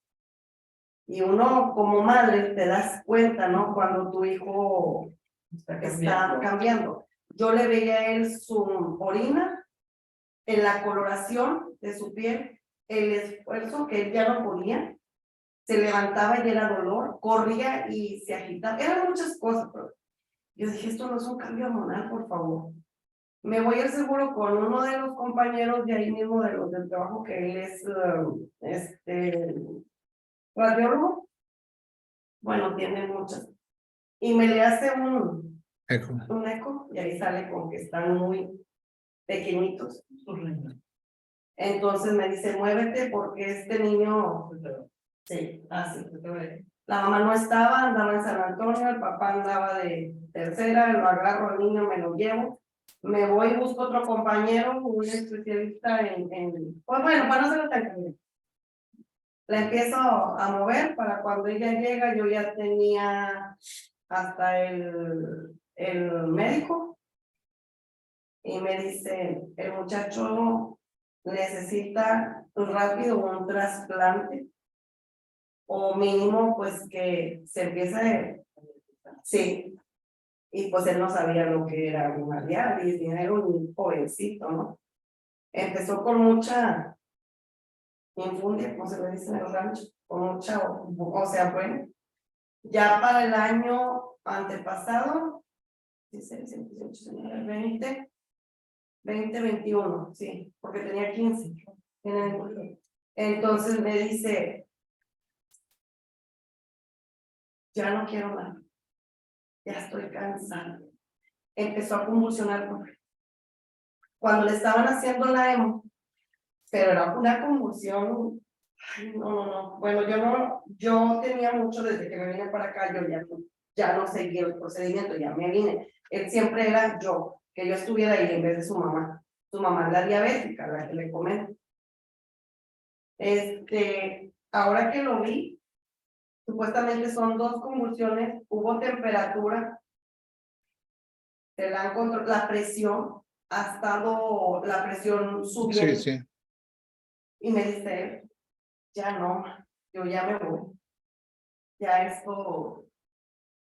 y uno como madre te das cuenta, ¿no? Cuando tu hijo está cambiando. Yo le veía a él su orina, en la coloración de su piel, el esfuerzo que él ya no podía, se levantaba y era dolor, corría y se agitaba, eran muchas cosas, pero yo dije, esto no es un cambio hormonal, por favor. Me voy al seguro con uno de los compañeros de ahí mismo, de los del trabajo, que él es, radiólogo, bueno, tiene muchas, y me le hace un eco, y ahí sale con que están muy pequeñitos sus riñones. Entonces me dice, muévete porque este niño, sí, así. La mamá no estaba, andaba en San Antonio, el papá andaba de tercera, lo agarro al niño, me lo llevo, me voy, busco otro compañero, un especialista pues bueno, para no hacerlo tan caliente. La empiezo a mover para cuando ella llega, yo ya tenía hasta el médico y me dice, el muchacho necesita rápido un trasplante o mínimo pues que se empiece, sí, y pues él no sabía lo que era una diálisis, ni era un jovencito, ¿no? Empezó con mucha infundia, como se le dice en el rancho, con mucha, o sea, bueno, ya para el año antepasado, 16, 18, 19, 20, 21, sí, porque tenía 15. Entonces me dice, ya no quiero más, ya estoy cansada. Empezó a convulsionar cuando le estaban haciendo la hemo, pero era una convulsión. Ay, no. Bueno, yo tenía mucho desde que me vine para acá, yo ya no seguí el procedimiento, ya me vine. Él siempre era que yo estuviera ahí en vez de su mamá. Su mamá es la diabética, la que le comento. Ahora que lo vi, supuestamente son 2 convulsiones, hubo temperatura, se la han controlado, la presión ha estado, la presión subiendo. Sí. Y me dice, ya no, yo ya me voy. Ya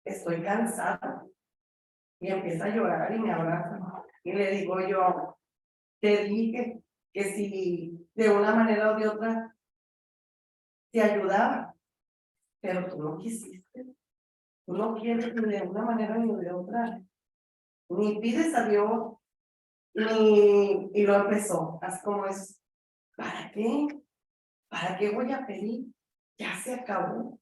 estoy cansada. Y empieza a llorar y me abraza. Y le digo yo, te dije que si de una manera o de otra te ayudaba, pero tú no quisiste. Tú no quieres ni de una manera ni de otra. Ni pides a Dios, y lo empezó. Así como es, ¿para qué? ¿Para qué voy a pedir? Ya se acabó.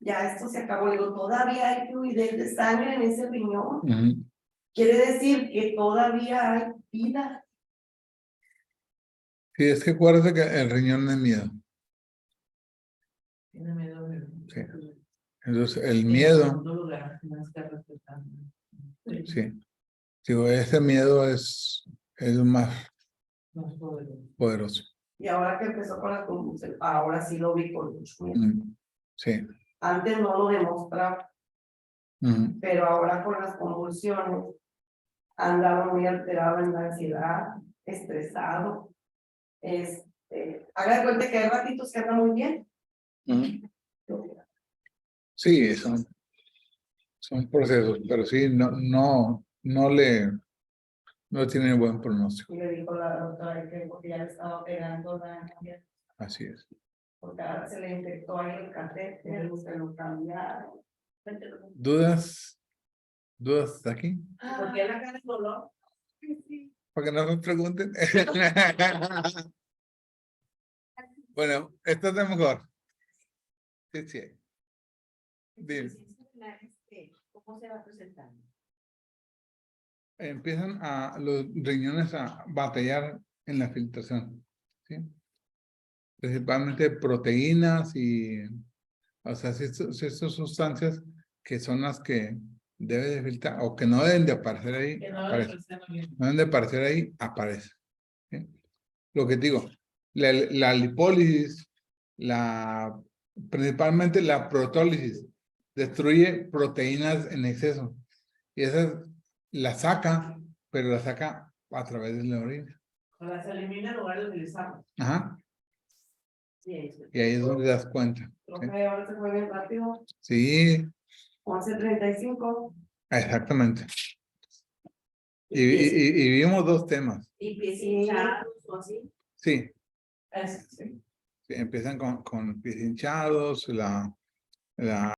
Ya esto se acabó. Digo, todavía hay fluidez de sangre en ese riñón. Ujú. Quiere decir que todavía hay vida. Sí, es que acuérdate que el riñón es miedo. Tiene miedo de... Sí. Entonces, el En miedo, segundo lugar, tienes que respetar. sí. Digo, ese miedo es más Más poderoso. poderoso. Y ahora que empezó con la convulsión, ahora sí lo vi con mucho miedo. Sí. Antes no lo demostraba, Ujú. pero ahora con las convulsiones andaba muy alterado en la ansiedad, estresado. Haga de cuenta que hay ratitos que anda muy bien. Ujú. Sí, son procesos, pero sí, no tiene buen pronóstico. Y le dijo la doctora que porque ya le estaba pegando la Así es. porque ahora se le infectó ahí el catéter, se lo cambiaron. ¿Dudas hasta aquí? ¿Por qué la cara de dolor? Para que no me pregunten. Bueno, esto es de mejor. Sí, sí. Dime. ¿Cómo se va presentando? Empiezan los riñones a batallar en la filtración, ¿sí? Principalmente proteínas y, o sea, estas sustancias que son las que deben de filtrar o que no deben de aparecer ahí, Que no aparecen. lo No deben de aparecer ahí, aparece. ¿Sí? Lo que digo, la lipólisis, principalmente la protólisis, destruye proteínas en exceso. Y esas las saca, pero las saca a través de la orina. O las elimina en lugar de utilizarlas. Ajá. Sí, eso. Y ahí es donde te das cuenta. Creo ¿Sí? que ahora se fue bien rápido. Sí, 11:35. exactamente. Y vimos dos temas. Y pies hinchados o así. Sí, Sí. sí, empiezan con pies hinchados, la